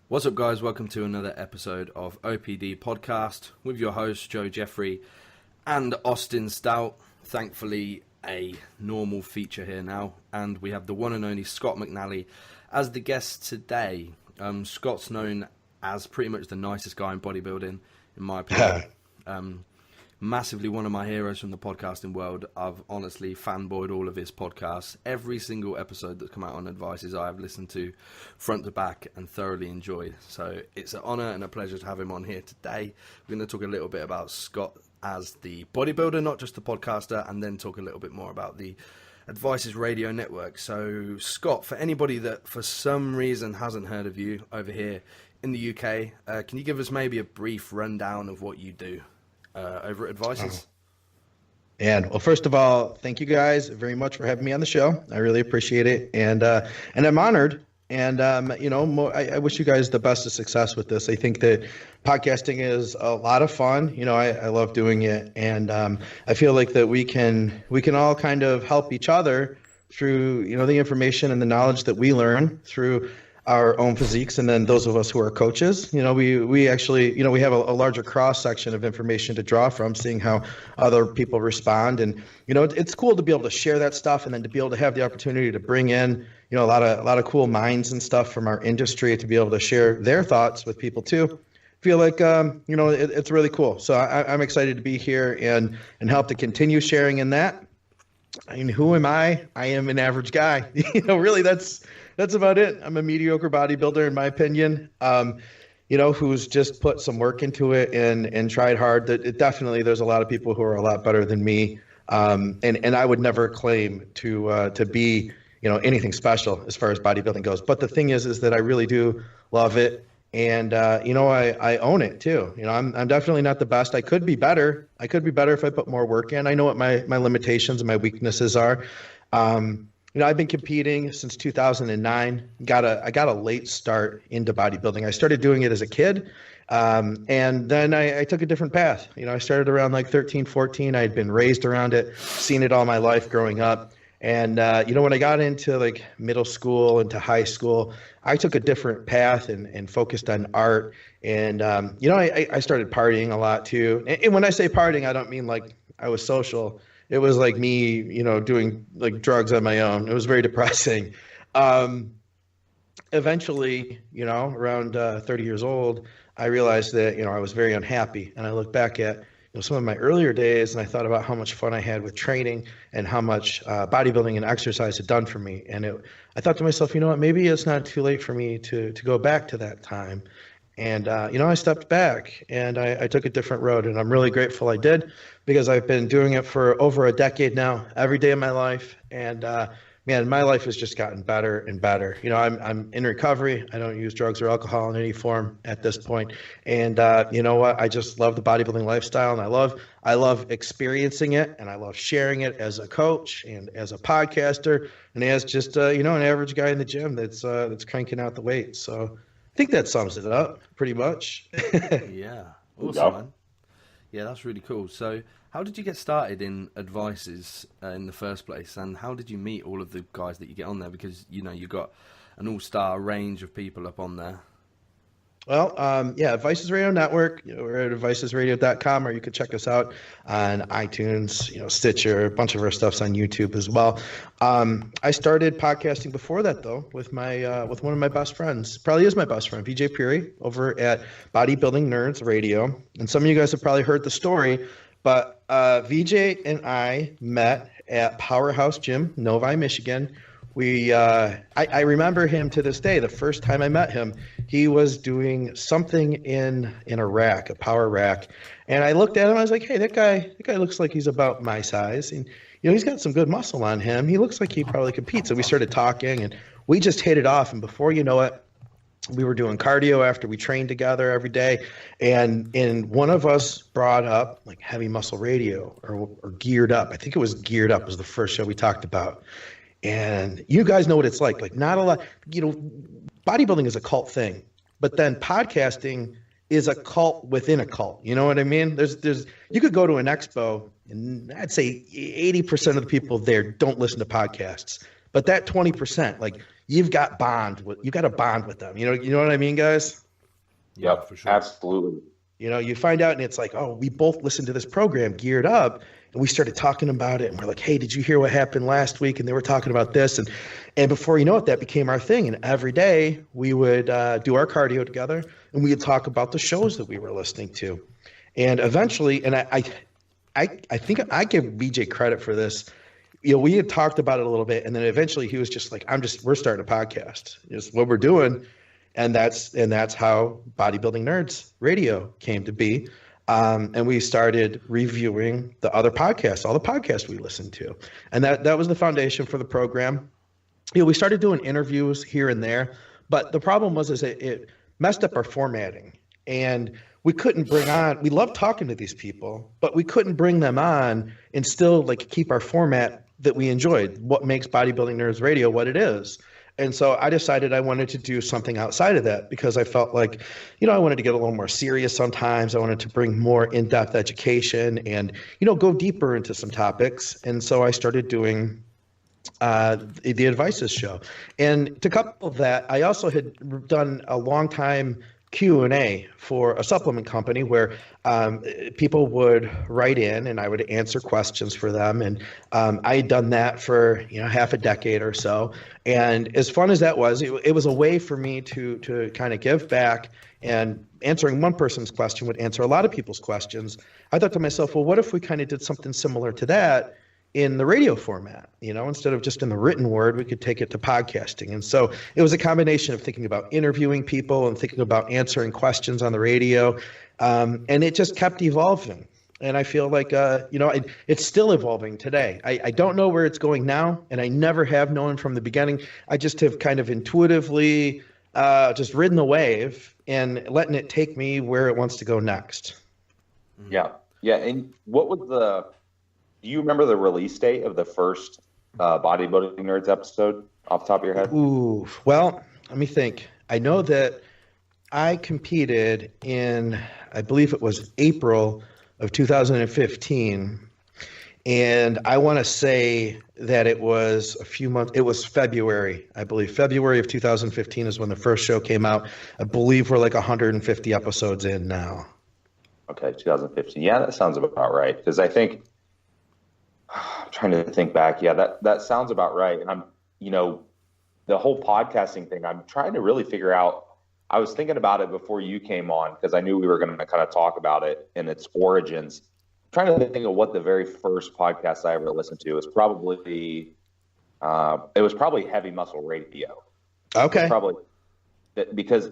What's up, guys? Welcome to another episode of OPD podcast with your hosts Joe Jeffery and Austin Stout. Thankfully, a normal feature here now, and we have the one and only Scott McNally as the guest today. Scott's known as pretty much the nicest guy in bodybuilding, in my opinion. Massively one of my heroes from the podcasting world. I've honestly fanboyed all of his podcasts. Every single episode that's come out on Advices I have listened to front to back and thoroughly enjoyed. So it's an honour and a pleasure to have him on here today. We're going to talk a little bit about Scott as the bodybuilder, not just the podcaster, and then talk a little bit more about the Advices Radio Network. So Scott, for anybody that for some reason hasn't heard of you over here in the UK, can you give us maybe a brief rundown of what you do over at Advices? Well, first of all, thank you guys very much for having me on the show. I really appreciate it, and I'm honored. And I wish you guys the best of success with this. I think that podcasting is a lot of fun. I love doing it, and I feel like that we can all kind of help each other through the information and the knowledge that we learn through our own physiques, and then those of us who are coaches, we actually, we have a larger cross section of information to draw from, seeing how other people respond. And, it's cool to be able to share that stuff, and then to be able to have the opportunity to bring in, a lot of cool minds and stuff from our industry to be able to share their thoughts with people too. Feel like, it's really cool. So I'm excited to be here and help to continue sharing in that. I mean, who am I? I am an average guy. Really, that's about it. I'm a mediocre bodybuilder, in my opinion, who's just put some work into it and tried hard. Definitely, there's a lot of people who are a lot better than me, and I would never claim to be anything special as far as bodybuilding goes. But the thing is that I really do love it, and I own it too. I'm definitely not the best. I could be better. I could be better if I put more work in. I know what my limitations and my weaknesses are. I've been competing since 2009. I got a late start into bodybuilding. I started doing it as a kid, and then I took a different path. I started around like 13, 14. I had been raised around it, seen it all my life growing up. And, when I got into like middle school, into high school, I took a different path and focused on art. And, I started partying a lot too. And when I say partying, I don't mean like I was social. It was like me, doing like drugs on my own. It was very depressing. Eventually, around 30 years old, I realized that, I was very unhappy. And I look back at some of my earlier days, and I thought about how much fun I had with training and how much bodybuilding and exercise had done for me. And I thought to myself, maybe it's not too late for me to go back to that time. And, I stepped back and I took a different road, and I'm really grateful I did, because I've been doing it for over a decade now, every day of my life. And, man, my life has just gotten better and better. I'm in recovery. I don't use drugs or alcohol in any form at this point. And, you know what? I just love the bodybuilding lifestyle, and I love experiencing it, and I love sharing it as a coach and as a podcaster and as just, an average guy in the gym that's cranking out the weight. So I think that sums it up pretty much. Yeah. Awesome, man. Yeah, that's really cool. So how did you get started in Advices in the first place, and how did you meet all of the guys that you get on there? Because, you've got an all-star range of people up on there. Well, Advices Radio Network, we're at advicesradio.com, or you can check us out on iTunes, Stitcher, a bunch of our stuff's on YouTube as well. I started podcasting before that, though, with with one of my best friends, probably is my best friend, Jeffery, over at Bodybuilding Nerds Radio. And some of you guys have probably heard the story, but VJ and I met at Powerhouse Gym, Novi, Michigan. I remember him to this day. The first time I met him, he was doing something in a rack, a power rack. And I looked at him, I was like, hey, that guy looks like he's about my size. And, he's got some good muscle on him. He looks like he probably competes. And we started talking, and we just hit it off. And before you know it, we were doing cardio after we trained together every day. And one of us brought up like Heavy Muscle Radio or Geared Up. I think it was Geared Up was the first show we talked about. And you guys know what it's like not a lot, bodybuilding is a cult thing, but then podcasting is a cult within a cult. You know what I mean? You could go to an expo, and I'd say 80% of the people there don't listen to podcasts, but that 20%, like you've got to bond with them. You know what I mean, guys? Yep, for sure. Absolutely. You find out and it's like, oh, we both listened to this program Geared Up, and we started talking about it, and we're like, hey, did you hear what happened last week? And they were talking about this, and before you know it, that became our thing. And every day we would do our cardio together, and we would talk about the shows that we were listening to. And eventually, and I think I give BJ credit for this. We had talked about it a little bit, and then eventually he was just like, we're starting a podcast. It's what we're doing. And that's how Bodybuilding Nerds Radio came to be. And we started reviewing the other podcasts, all the podcasts we listened to. And that was the foundation for the program. We started doing interviews here and there, but the problem was it messed up our formatting. And we couldn't we loved talking to these people, but we couldn't bring them on and still keep our format that we enjoyed, what makes Bodybuilding Nerds Radio what it is. And so I decided I wanted to do something outside of that because I felt like, I wanted to get a little more serious sometimes. I wanted to bring more in-depth education and, go deeper into some topics. And so I started doing the Advices show. And to couple that, I also had done a long time Q&A for a supplement company where people would write in and I would answer questions for them. And I had done that for half a decade or so. And as fun as that was, it was a way for me to kind of give back, and answering one person's question would answer a lot of people's questions. I thought to myself, well, what if we kind of did something similar to that in the radio format? Instead of just in the written word, we could take it to podcasting. And so it was a combination of thinking about interviewing people and thinking about answering questions on the radio. And it just kept evolving. And I feel like, it's still evolving today. I don't know where it's going now, and I never have known from the beginning. I just have kind of intuitively just ridden the wave and letting it take me where it wants to go next. Yeah. Yeah. And what was do you remember the release date of the first Bodybuilding Nerds episode off the top of your head? Ooh, well, let me think. I know that I competed in, I believe it was April of 2015. And I want to say that it was it was February, I believe. February of 2015 is when the first show came out. I believe we're 150 episodes in now. Okay, 2015. Yeah, that sounds about right. Because I think, I'm trying to think back. Yeah, that sounds about right. And I'm, the whole podcasting thing, I'm trying to really figure out. I was thinking about it before you came on because I knew we were going to kind of talk about it and its origins. I'm trying to think of what the very first podcast I ever listened to was. Probably, it was probably Heavy Muscle Radio. Okay. Probably because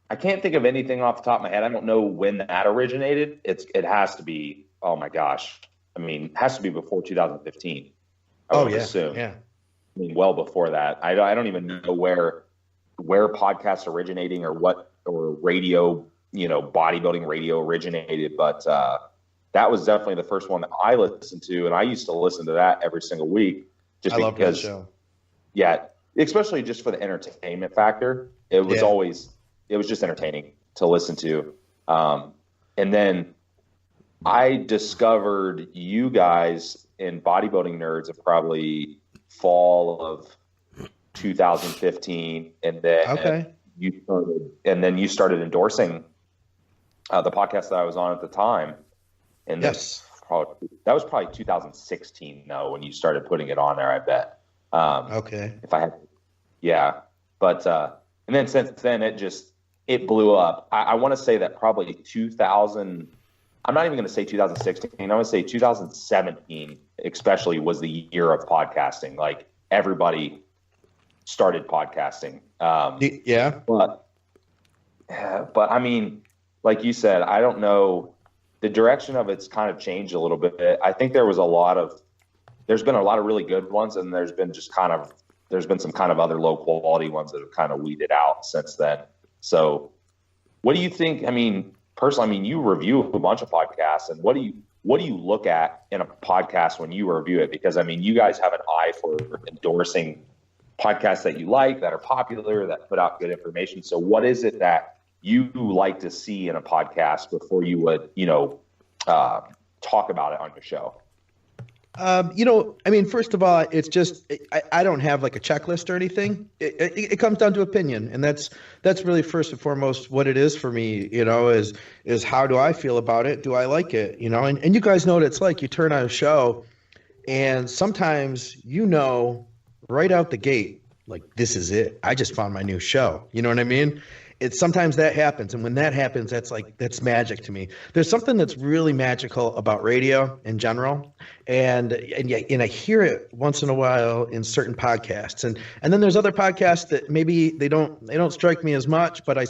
I can't think of anything off the top of my head. I don't know when that originated. It has to be. Oh my gosh. I mean, it has to be before 2015. I would assume. Yeah. I mean, well before that. I don't even know where podcasts originating or radio, bodybuilding radio originated. But that was definitely the first one that I listened to. And I used to listen to that every single week just because. I love that show. Yeah. Especially just for the entertainment factor. It was it was just entertaining to listen to. And then I discovered you guys in Bodybuilding Nerds of probably fall of 2015, and then you started endorsing the podcast that I was on at the time, and that was probably 2016 though when you started putting it on there. I bet. If I had, but and then since then it blew up. I want to say that probably 2000. I'm not even going to say 2016. I'm going to say 2017, especially, was the year of podcasting. Everybody started podcasting. But I mean, like you said, I don't know. The direction of it's kind of changed a little bit. I think there's been a lot of really good ones, and there's been some kind of other low quality ones that have kind of weeded out since then. So what do you think? I mean, personally, you review a bunch of podcasts, and what do you look at in a podcast when you review it? Because you guys have an eye for endorsing podcasts that you like, that are popular, that put out good information. So what is it that you like to see in a podcast before you would, talk about it on your show? I mean, first of all, it's just I don't have like a checklist or anything. It comes down to opinion, and that's really first and foremost what it is for me. Is how do I feel about it? Do I like it? And you guys know what it's like. You turn on a show, and sometimes right out the gate, like this is it. I just found my new show. You know what I mean? It's sometimes that happens, and when that happens, that's magic to me. There's something that's really magical about radio in general, and I hear it once in a while in certain podcasts, and then there's other podcasts that maybe they don't strike me as much, but I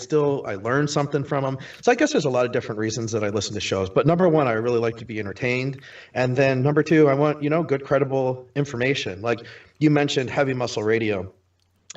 learn something from them. So I guess there's a lot of different reasons that I listen to shows. But number one, I really like to be entertained, and then number two, I want good credible information. Like you mentioned, Heavy Muscle Radio.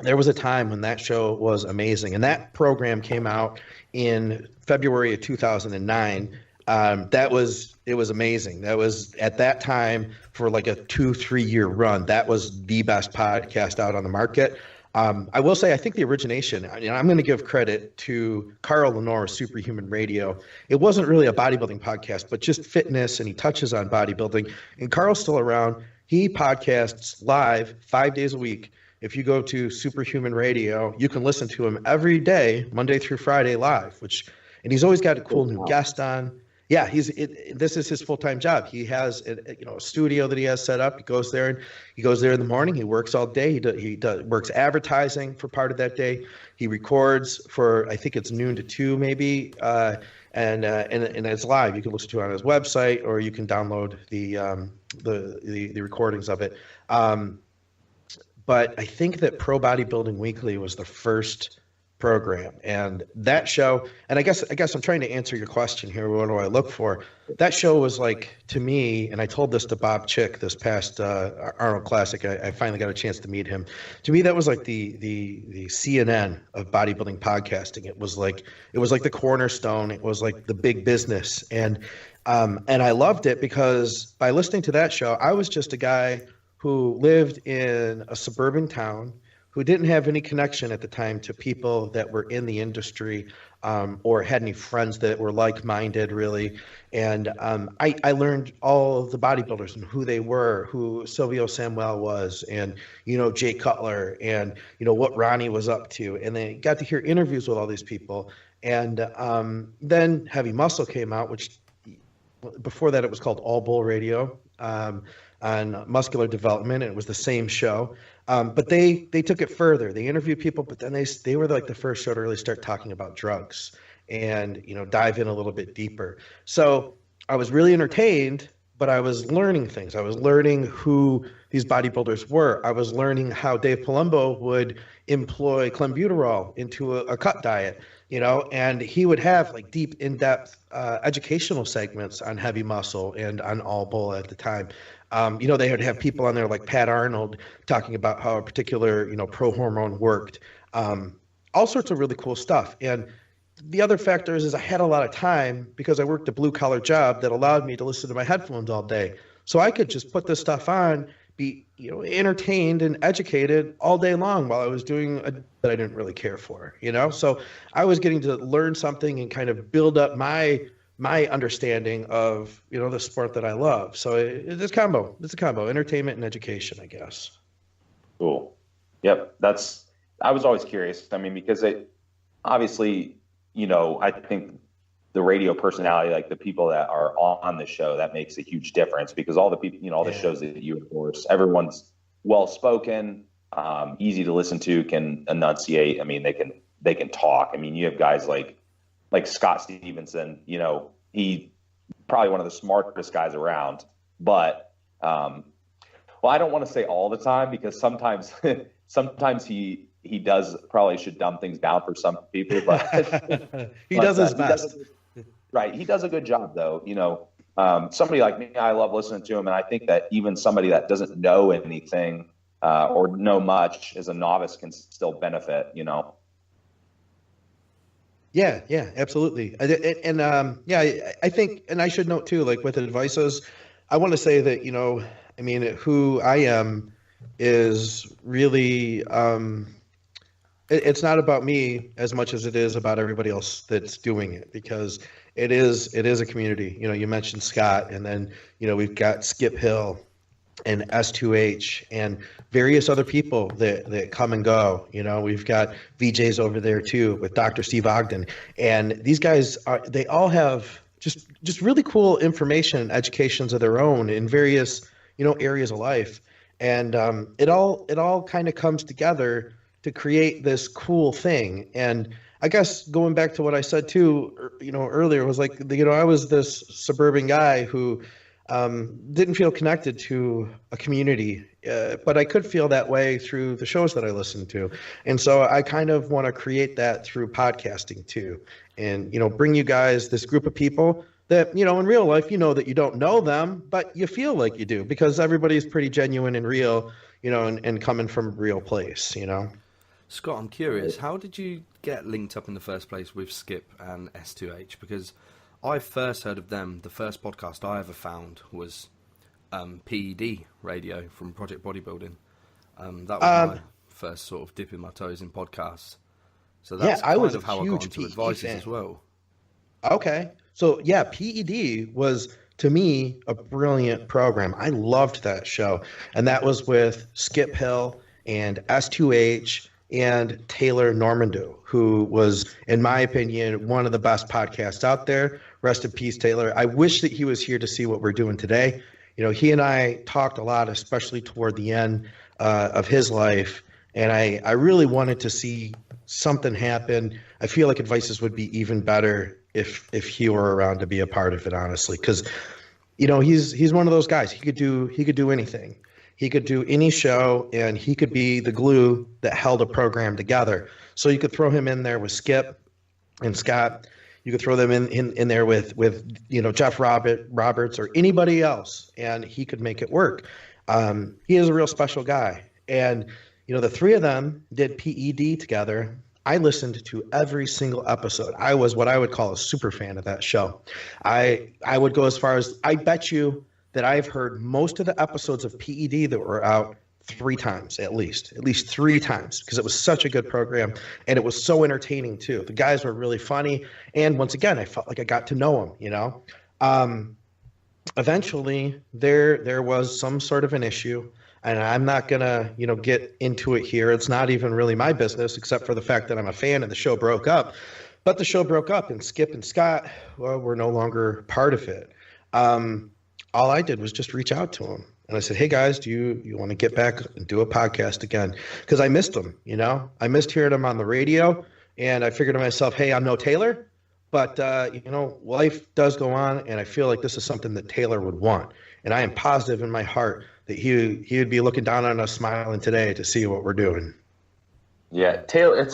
There was a time when that show was amazing, and that program came out in February of 2009. It was amazing. That was at that time for like a 2-3 year run. That was the best podcast out on the market. I will say, I think the origination, I'm going to give credit to Carl Lenore's Superhuman Radio. It wasn't really a bodybuilding podcast, but just fitness, and he touches on bodybuilding. And Carl's still around. He podcasts live 5 days a week. If you go to Superhuman Radio, you can listen to him every day, Monday through Friday live, and he's always got a cool new guest on. Yeah, this is his full-time job. He has a studio that he has set up. He goes there in the morning. He works all day. He works advertising for part of that day. He records for, I think it's noon to 2 maybe, and it's live. You can listen to it on his website, or you can download the recordings of it. But I think that Pro Bodybuilding Weekly was the first program, and that show, and I guess I'm trying to answer your question here. What do I look for? That show was like, to me, and I told this to Bob Chick this past Arnold Classic. I finally got a chance to meet him. To me, that was like the CNN of bodybuilding podcasting. It was like the cornerstone. It was like the big business, and I loved it because by listening to that show, I was just a guy who lived in a suburban town, who didn't have any connection at the time to people that were in the industry, or had any friends that were like-minded, really. And I learned all of the bodybuilders and who they were, who Silvio Samuel was, and Jay Cutler, and what Ronnie was up to. And they got to hear interviews with all these people. And then Heavy Muscle came out, which before that it was called All Bull Radio. On muscular development, and it was the same show, but they took it further. They interviewed people, but then they were like the first show to really start talking about drugs and dive in a little bit deeper. So I was really entertained, but I was learning things. I was learning who these bodybuilders were. I was learning how Dave Palumbo would employ clenbuterol into a cut diet, and he would have like deep, in-depth educational segments on Heavy Muscle and on All Bull at the time. They would have people on there like Pat Arnold talking about how a particular, pro hormone worked, all sorts of really cool stuff. And the other factor is I had a lot of time because I worked a blue collar job that allowed me to listen to my headphones all day. So I could just put this stuff on, be, entertained and educated all day long while I was doing that I didn't really care for, So I was getting to learn something and kind of build up my understanding of the sport that I love. So it's a combo. It's a combo, entertainment and education, I guess. Cool. Yep. I was always curious. I mean, because obviously, I think the radio personality, like the people that are on the show, that makes a huge difference, because all the people, all the shows that you endorse, everyone's well-spoken, easy to listen to, can enunciate. I mean, they can talk. I mean, you have guys like Scott Stevenson, he probably one of the smartest guys around, but, I don't want to say all the time, because sometimes he probably should dumb things down for some people, but he does his best. Right. He does a good job though. Somebody like me, I love listening to him. And I think that even somebody that doesn't know anything, or know much as a novice can still benefit, Yeah, absolutely. And I think, and I should note too, like with advices, I want to say that, who I am is really, it's not about me as much as it is about everybody else that's doing it, because it is a community. You mentioned Scott, and then, we've got Skip Hill, and S2H and various other people that come and go. You know, we've got VJs over there too with Dr. Steve Ogden. And these guys they all have just really cool information and educations of their own in various, areas of life. And it all kind of comes together to create this cool thing. And I guess going back to what I said too, earlier was like, I was this suburban guy who didn't feel connected to a community, but I could feel that way through the shows that I listened to. And so I kind of want to create that through podcasting too. And, bring you guys this group of people that, in real life, that you don't know them, but you feel like you do because everybody's pretty genuine and real, and coming from a real place, Scott, I'm curious, how did you get linked up in the first place with Skip and S2H? Because I first heard of them, the first podcast I ever found was PED radio from Project Bodybuilding. That was my first sort of dipping my toes in podcasts. So that's I was of how I got into PED Advices fan. as well. Okay. So yeah, PED was, to me, a brilliant program. I loved that show. And that was with Skip Hill and S2H and Taylor Normando, who was, in my opinion, one of the best podcasts out there. Rest in peace, Taylor. I wish that he was here to see what we're doing today. He and I talked a lot, especially toward the end of his life, and I really wanted to see something happen. I feel like Advices would be even better if he were around to be a part of it, honestly, because he's one of those guys. He could do anything. He could do any show, and he could be the glue that held a program together. So you could throw him in there with Skip and Scott. You could throw them in there with Jeff Roberts or anybody else, and he could make it work. He is a real special guy. And, the three of them did PED together. I listened to every single episode. I was what I would call a super fan of that show. I would go as far as, I bet you that I've heard most of the episodes of PED that were out 3 times at least 3 times, because it was such a good program and it was so entertaining too. The guys were really funny, and once again, I felt like I got to know them. Eventually there was some sort of an issue, and I'm not gonna get into it here. It's not even really my business, except for the fact that I'm a fan, and the show broke up. But the show broke up, and Skip and Scott were no longer part of it. All I did was just reach out to them. And I said, hey, guys, do you want to get back and do a podcast again? Because I missed them, I missed hearing them on the radio. And I figured to myself, hey, I'm no Taylor, but, life does go on. And I feel like this is something that Taylor would want. And I am positive in my heart that he would be looking down on us smiling today to see what we're doing. Yeah, Taylor,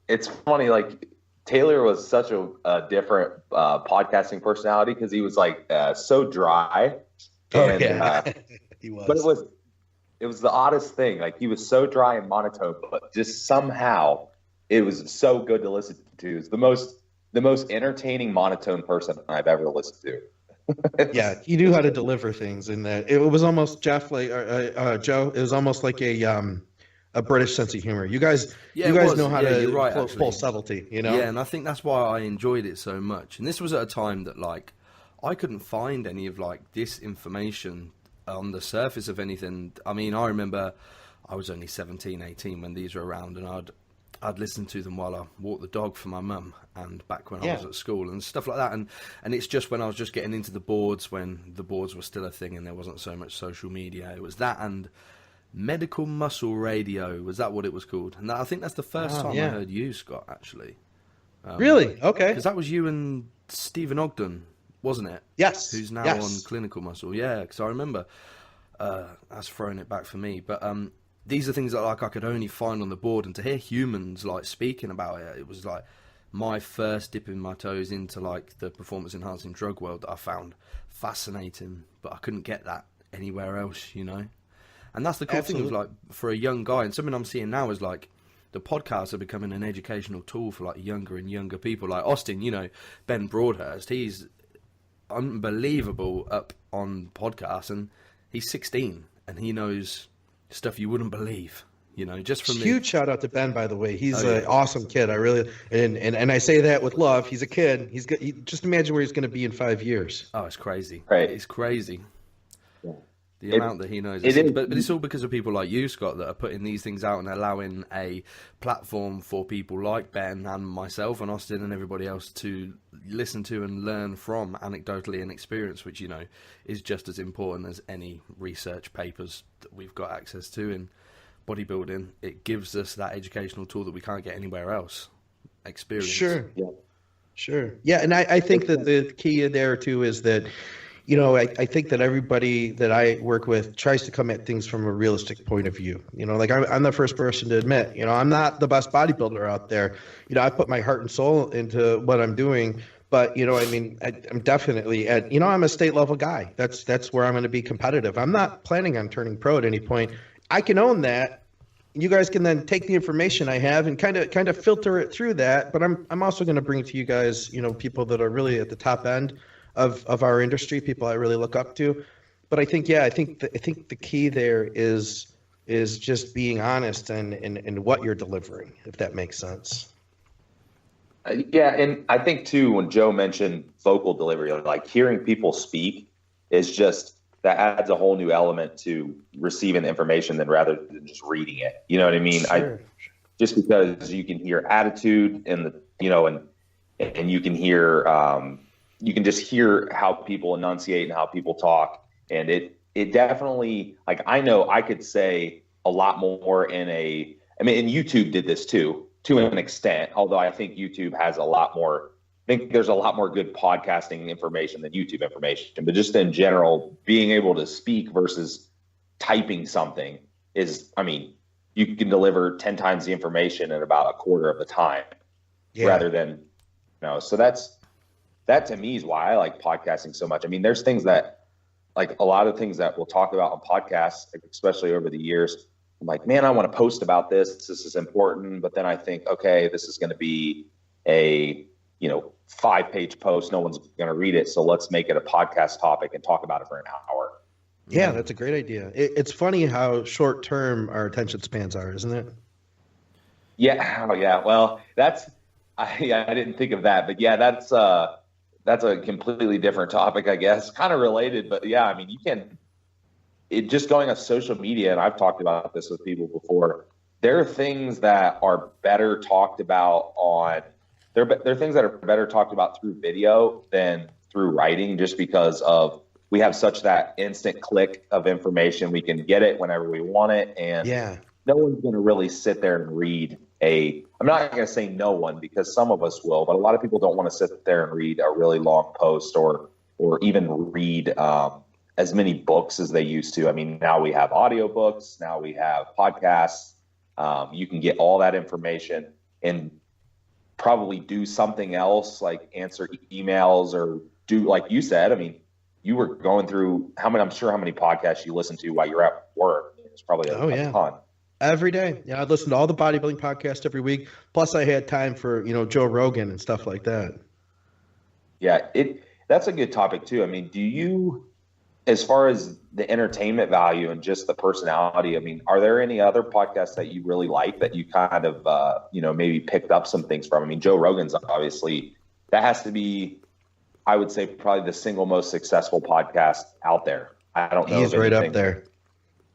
it's funny, like, Taylor was such a different podcasting personality because he was like so dry. And, he was. But it was the oddest thing. Like, he was so dry and monotone, but just somehow it was so good to listen to. It's the most entertaining monotone person I've ever listened to. Yeah, he knew how to deliver things, and that it was almost Jeff, like Joe. It was almost like a British sense of humor. You guys know how to pull subtlety, Yeah, and I think that's why I enjoyed it so much. And this was at a time that, like, I couldn't find any of, like, this information on the surface of anything. I mean, I remember I was only 17, 18 when these were around, and I'd listen to them while I walked the dog for my mum, and back when I was at school and stuff like that. And it's just when I was just getting into the boards, when the boards were still a thing and there wasn't so much social media. It was that and Medical Muscle Radio, was that what it was called? And I think that's the first time I heard you, Scott, actually. Really? Okay. Because that was you and Stephen Ogden, wasn't it? Yes. Who's now on Clinical Muscle. Yeah, because I remember that's throwing it back for me. But these are things that, like, I could only find on the board, and to hear humans, like, speaking about it, it was like my first dipping my toes into, like, the performance enhancing drug world that I found fascinating, but I couldn't get that anywhere else, And that's the cool thing of, like, for a young guy, and something I'm seeing now is, like, the podcasts are becoming an educational tool for, like, younger and younger people. Like Austin, Ben Broadhurst, he's unbelievable up on podcasts, and he's 16 and he knows stuff you wouldn't believe, just from huge shout out to Ben, by the way. He's an awesome kid. I really, and I say that with love. He's a kid. Just imagine where he's going to be in 5 years. Oh, it's crazy. Right. It's crazy. The amount that he knows. But it's all because of people like you, Scott, that are putting these things out and allowing a platform for people like Ben and myself and Austin and everybody else to listen to and learn from anecdotally and experience, which, you know, is just as important as any research papers that we've got access to in bodybuilding. It gives us that educational tool that we can't get anywhere else. Experience. Sure. Yeah. Sure. Yeah. And I think that the key there too is that, you know, I think that everybody that I work with tries to come at things from a realistic point of view. You know, like I'm the first person to admit, you know, I'm not the best bodybuilder out there. You know, I put my heart and soul into what I'm doing, but, you know, I mean, I'm definitely you know, I'm a state level guy. That's where I'm going to be competitive. I'm not planning on turning pro at any point. I can own that. You guys can then take the information I have and kind of filter it through that. But I'm also going to bring to you guys, you know, people that are really at the top end of our industry, people I really look up to. But I think the key there is just being honest and what you're delivering, if that makes sense. Yeah, and I think too, when Joe mentioned vocal delivery, like hearing people speak is just, that adds a whole new element to receiving the information than rather than just reading it. You know what I mean? Sure. Just because you can hear attitude and and you can hear you can just hear how people enunciate and how people talk. And it definitely, like, I know I could say a lot more and YouTube did this too, to an extent, although I think YouTube has a lot more, I think there's a lot more good podcasting information than YouTube information, but just in general, being able to speak versus typing something is, I mean, you can deliver 10 times the information in about a quarter of the time rather than, you know, so that to me is why I like podcasting so much. I mean, there's things that, like a lot of things that we'll talk about on podcasts, especially over the years, I'm like, man, I want to post about this. This is important. But then I think, okay, this is going to be a, 5-page post. No one's going to read it. So let's make it a podcast topic and talk about it for an hour. Yeah, that's a great idea. It's funny how short term our attention spans are, isn't it? Yeah. Oh, yeah. Well, I didn't think of that, but yeah, that's a completely different topic, I guess, kind of related, but yeah, I mean, just going on social media, and I've talked about this with people before, there are things that are better talked about there are things that are better talked about through video than through writing, just because we have such that instant click of information. We can get it whenever we want it. And no one's going to really sit there and read I'm not going to say no one, because some of us will, but a lot of people don't want to sit there and read a really long post or even read as many books as they used to. I mean, now we have audiobooks, now we have podcasts. You can get all that information and probably do something else, like answer emails or do, like you said, I mean, you were going through I'm sure how many podcasts you listen to while you're at work. It's probably a ton. Every day. Yeah, I'd listen to all the bodybuilding podcasts every week. Plus I had time for, Joe Rogan and stuff like that. Yeah, that's a good topic too. I mean, do you, as far as the entertainment value and just the personality, I mean, are there any other podcasts that you really like that you kind of, maybe picked up some things from? I mean, Joe Rogan's obviously, that has to be, I would say, probably the single most successful podcast out there. I don't know. He's right up there.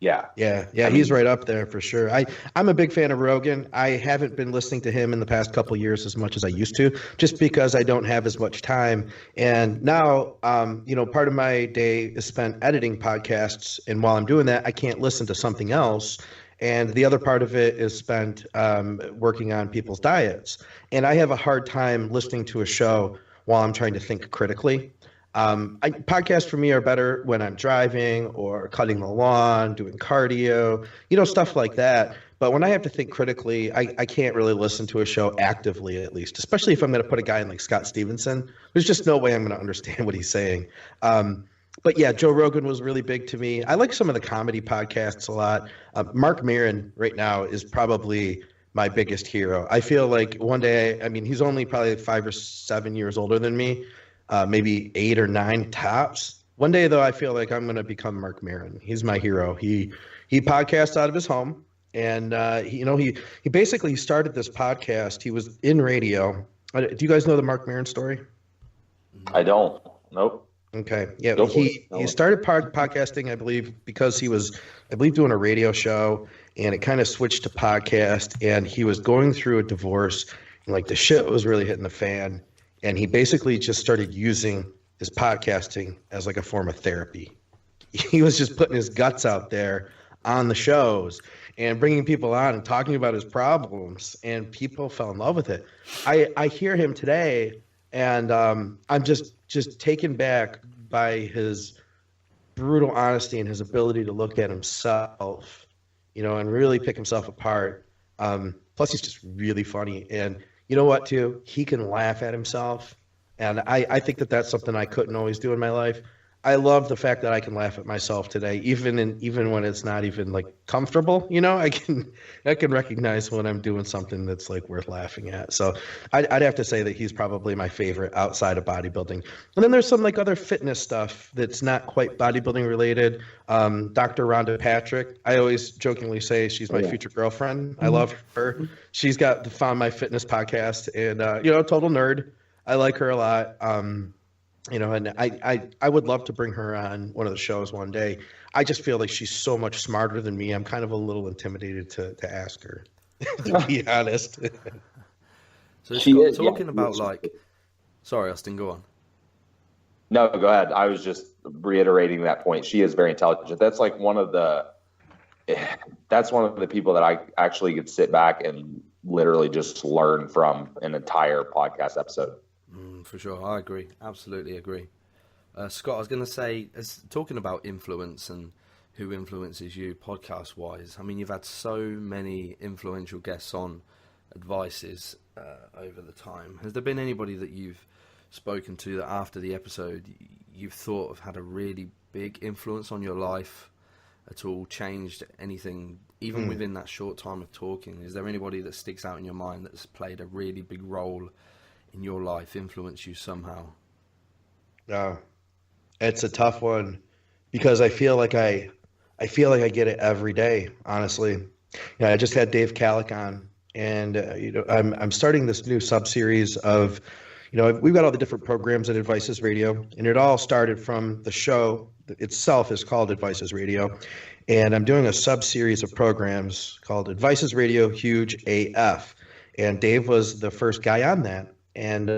Yeah. He's right up there for sure. I'm a big fan of Rogan. I haven't been listening to him in the past couple of years as much as I used to, just because I don't have as much time. And now, part of my day is spent editing podcasts. And while I'm doing that, I can't listen to something else. And the other part of it is spent working on people's diets. And I have a hard time listening to a show while I'm trying to think critically. Podcasts for me are better when I'm driving or cutting the lawn, doing cardio, stuff like that. But when I have to think critically, I can't really listen to a show actively, at least, especially if I'm going to put a guy in like Scott Stevenson. There's just no way I'm going to understand what he's saying. But yeah, Joe Rogan was really big to me. I like some of the comedy podcasts a lot. Mark Maron right now is probably my biggest hero. I feel like one day, I mean, he's only probably 5 or 7 years older than me. Maybe 8 or 9 tops. One day, though, I feel like I'm going to become Mark Maron. He's my hero. He podcasts out of his home, and he basically started this podcast. He was in radio. Do you guys know the Mark Maron story? I don't. Nope. Okay. Yeah. Go for He it. started podcasting, I believe, because he was, I believe, doing a radio show, and it kind of switched to podcast. And he was going through a divorce, and like the shit was really hitting the fan. And he basically just started using his podcasting as like a form of therapy. He was just putting his guts out there on the shows and bringing people on and talking about his problems, and people fell in love with it. I hear him today, and I'm just taken back by his brutal honesty and his ability to look at himself, and really pick himself apart. Plus, he's just really funny, and you know what, too? He can laugh at himself, and I think that that's something I couldn't always do in my life. I love the fact that I can laugh at myself today, even when it's not even like comfortable. I can recognize when I'm doing something that's like worth laughing at. So I'd have to say that he's probably my favorite outside of bodybuilding. And then there's some like other fitness stuff that's not quite bodybuilding related. Dr. Rhonda Patrick, I always jokingly say she's my future girlfriend. I love her. She's got the Found My Fitness podcast, and total nerd. I like her a lot. And I would love to bring her on one of the shows one day. I just feel like she's so much smarter than me. I'm kind of a little intimidated to ask her, to be honest. So talking about sorry, Austin, go on. No, go ahead. I was just reiterating that point. She is very intelligent. That's like one of the people that I actually could sit back and literally just learn from an entire podcast episode. For sure, I agree. Absolutely agree. Scott, I was going to say, talking about influence and who influences you podcast-wise, I mean, you've had so many influential guests on Advices over the time. Has there been anybody that you've spoken to that after the episode you've thought have had a really big influence on your life at all, changed anything, even within that short time of talking? Is there anybody that sticks out in your mind that's played a really big role in your life, influence you somehow? It's a tough one because I feel like I get it every day, honestly. I just had Dave Calic on, and I'm starting this new sub-series of, we've got all the different programs at Advices Radio, and it all started from the show itself is called Advices Radio, and I'm doing a sub-series of programs called Advices Radio Huge AF, and Dave was the first guy on that. And,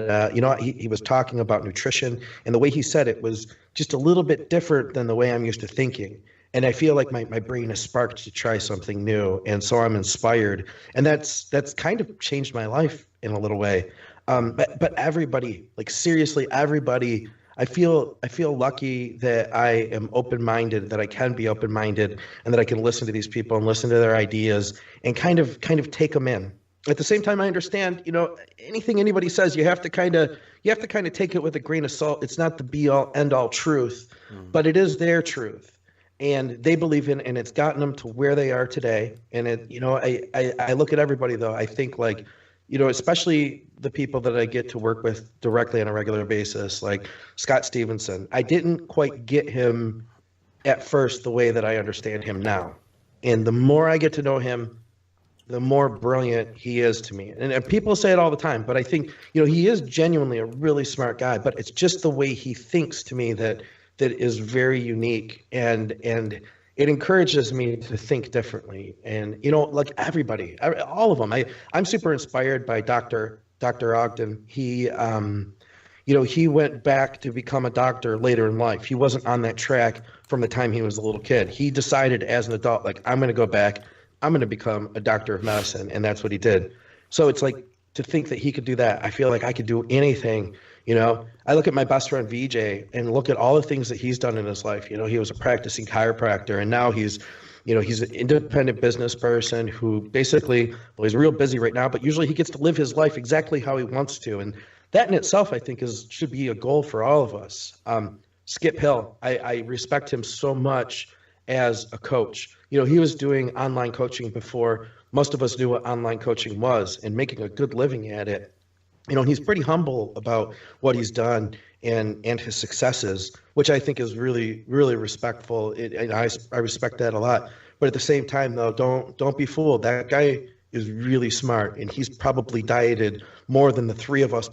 he was talking about nutrition, and the way he said it was just a little bit different than the way I'm used to thinking. And I feel like my brain is sparked to try something new. And so I'm inspired. And that's kind of changed my life in a little way. But everybody, like seriously, everybody, I feel lucky that I am open-minded, that I can be open-minded, and that I can listen to these people and listen to their ideas and kind of take them in. At the same time, I understand, anything anybody says, you have to kind of take it with a grain of salt. It's not the be all end all truth, but it is their truth, and they believe in, and it's gotten them to where they are today. And I look at everybody though. I think like, especially the people that I get to work with directly on a regular basis, like Scott Stevenson. I didn't quite get him at first the way that I understand him now, and the more I get to know him, the more brilliant he is to me. And people say it all the time, but I think, he is genuinely a really smart guy, but it's just the way he thinks to me that is very unique. And it encourages me to think differently. And, like everybody, all of them, I'm super inspired by Dr. Ogden. He went back to become a doctor later in life. He wasn't on that track from the time he was a little kid. He decided as an adult, like, I'm going to go back. I'm going to become a doctor of medicine, and that's what he did. So it's like, to think that he could do that, I feel like I could do anything. I look at my best friend VJ and look at all the things that he's done in his life. He was a practicing chiropractor, and now he's an independent business person who basically, he's real busy right now, but usually he gets to live his life exactly how he wants to. And that in itself, I think, should be a goal for all of us. Skip Hill, I respect him so much as a coach. He was doing online coaching before most of us knew what online coaching was, and making a good living at it. He's pretty humble about what he's done and his successes, which I think is really, really respectful. And I respect that a lot. But at the same time, though, don't be fooled. That guy is really smart, and he's probably dieted more people than the three of us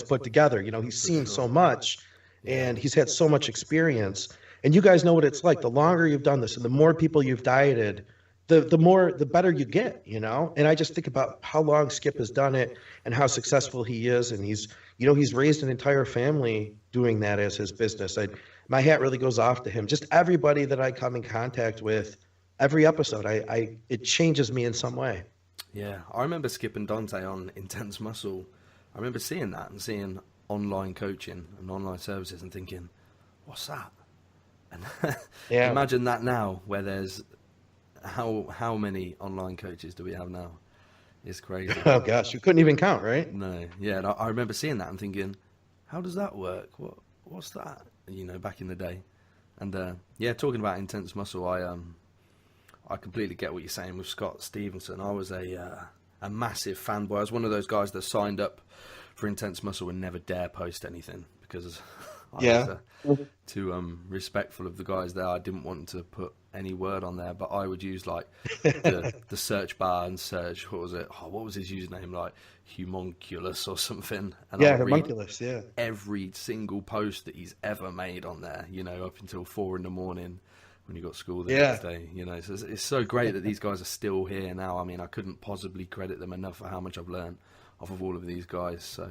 put together. He's seen so much. and he's had so much experience. And you guys know what it's like. The longer you've done this and the more people you've dieted, the better you get, you know? And I just think about how long Skip has done it and how successful he is. And he's raised an entire family doing that as his business. My hat really goes off to him. Just everybody that I come in contact with, every episode, it changes me in some way. Yeah, I remember Skip and Dante on Intense Muscle. I remember seeing that and seeing online coaching and online services and thinking, what's that? And Yeah. imagine that now, where there's how many online coaches do we have now? It's crazy. Oh gosh, you couldn't even count, right? No, yeah, and I remember seeing that and thinking, how does that work? What's that? You know, back in the day. And yeah, talking about Intense Muscle, I completely get what you're saying with Scott Stevenson. I was a massive fanboy. I was one of those guys that signed up for Intense Muscle and never dare post anything because I was too respectful of the guys there. I didn't want to put any word on there, but I would use like the search bar and search, what was his username, like Humunculus or something. And Yeah, I'd read Homunculus, yeah. every single post that he's ever made on there, you know, up until 4 a.m. when you got school the next day, you know. So it's so great that these guys are still here now. I mean, I couldn't possibly credit them enough for how much I've learned off of all of these guys. So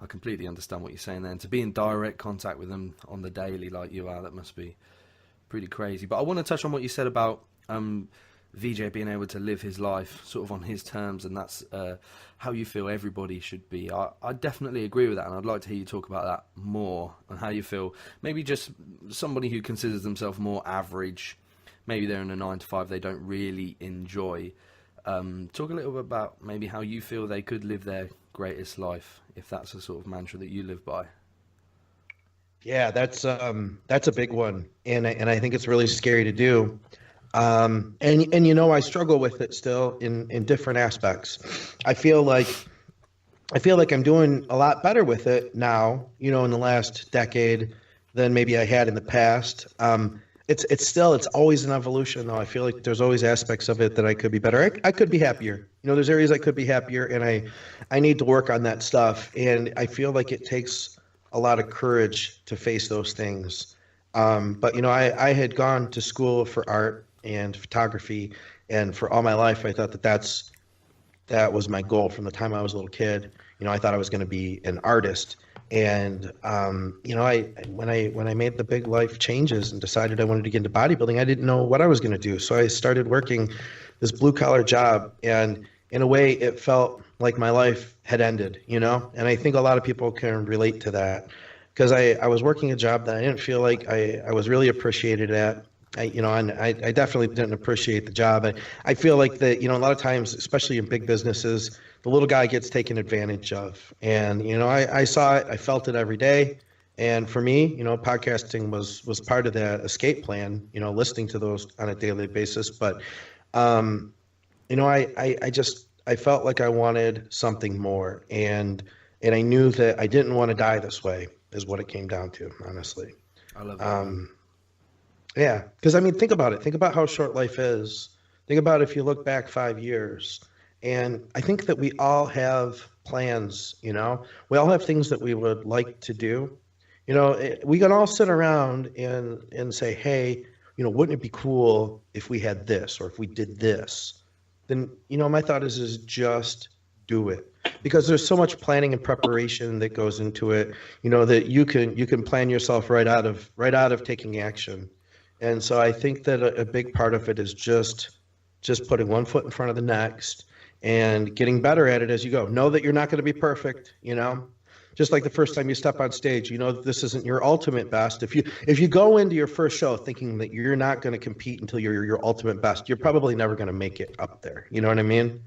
I completely understand what you're saying there. And to be in direct contact with them on the daily like you are, that must be pretty crazy. But I want to touch on what you said about VJ being able to live his life sort of on his terms, and that's how you feel everybody should be. I definitely agree with that, and I'd like to hear you talk about that more, and how you feel maybe just somebody who considers themselves more average, maybe they're in a 9 to 5 they don't really enjoy. Talk a little bit about maybe how you feel they could live their greatest life, if that's the sort of mantra that you live by. Yeah, that's a big one, and I think it's really scary to do. And you know, I struggle with it still in different aspects. I feel like I'm doing a lot better with it now, you know, in the last decade than maybe I had in the past. It's always an evolution though. I feel like there's always aspects of it that I could be better. I could be happier. You know, there's areas I could be happier, and I need to work on that stuff. And I feel like it takes a lot of courage to face those things. But you know, I had gone to school for art and photography, and for all my life I thought that was my goal from the time I was a little kid. You know, I thought I was going to be an artist. And you know, when I made the big life changes and decided I wanted to get into bodybuilding, I didn't know what I was going to do. So I started working this blue collar job, and in a way it felt like my life had ended, you know. And I think a lot of people can relate to that, because I was working a job that I didn't feel like I was really appreciated at. I definitely didn't appreciate the job. I feel like that, you know, a lot of times, especially in big businesses, the little guy gets taken advantage of. And, you know, I saw it, I felt it every day. And for me, you know, podcasting was part of that escape plan, you know, listening to those on a daily basis. But, you know, I felt like I wanted something more. And I knew that I didn't want to die this way, is what it came down to, honestly. I love that. Yeah, because I mean, think about it. Think about how short life is. Think about if you look back 5 years. And I think that we all have plans, you know. We all have things that we would like to do. You know, we can all sit around and say, hey, you know, wouldn't it be cool if we had this or if we did this? Then, you know, my thought is just do it. Because there's so much planning and preparation that goes into it, you know, that you can plan yourself right out of taking action. And so I think that a big part of it is just putting one foot in front of the next and getting better at it as you go. Know that you're not going to be perfect, you know. Just like the first time you step on stage, you know that this isn't your ultimate best. If you go into your first show thinking that you're not going to compete until you're your ultimate best, you're probably never going to make it up there. You know what I mean?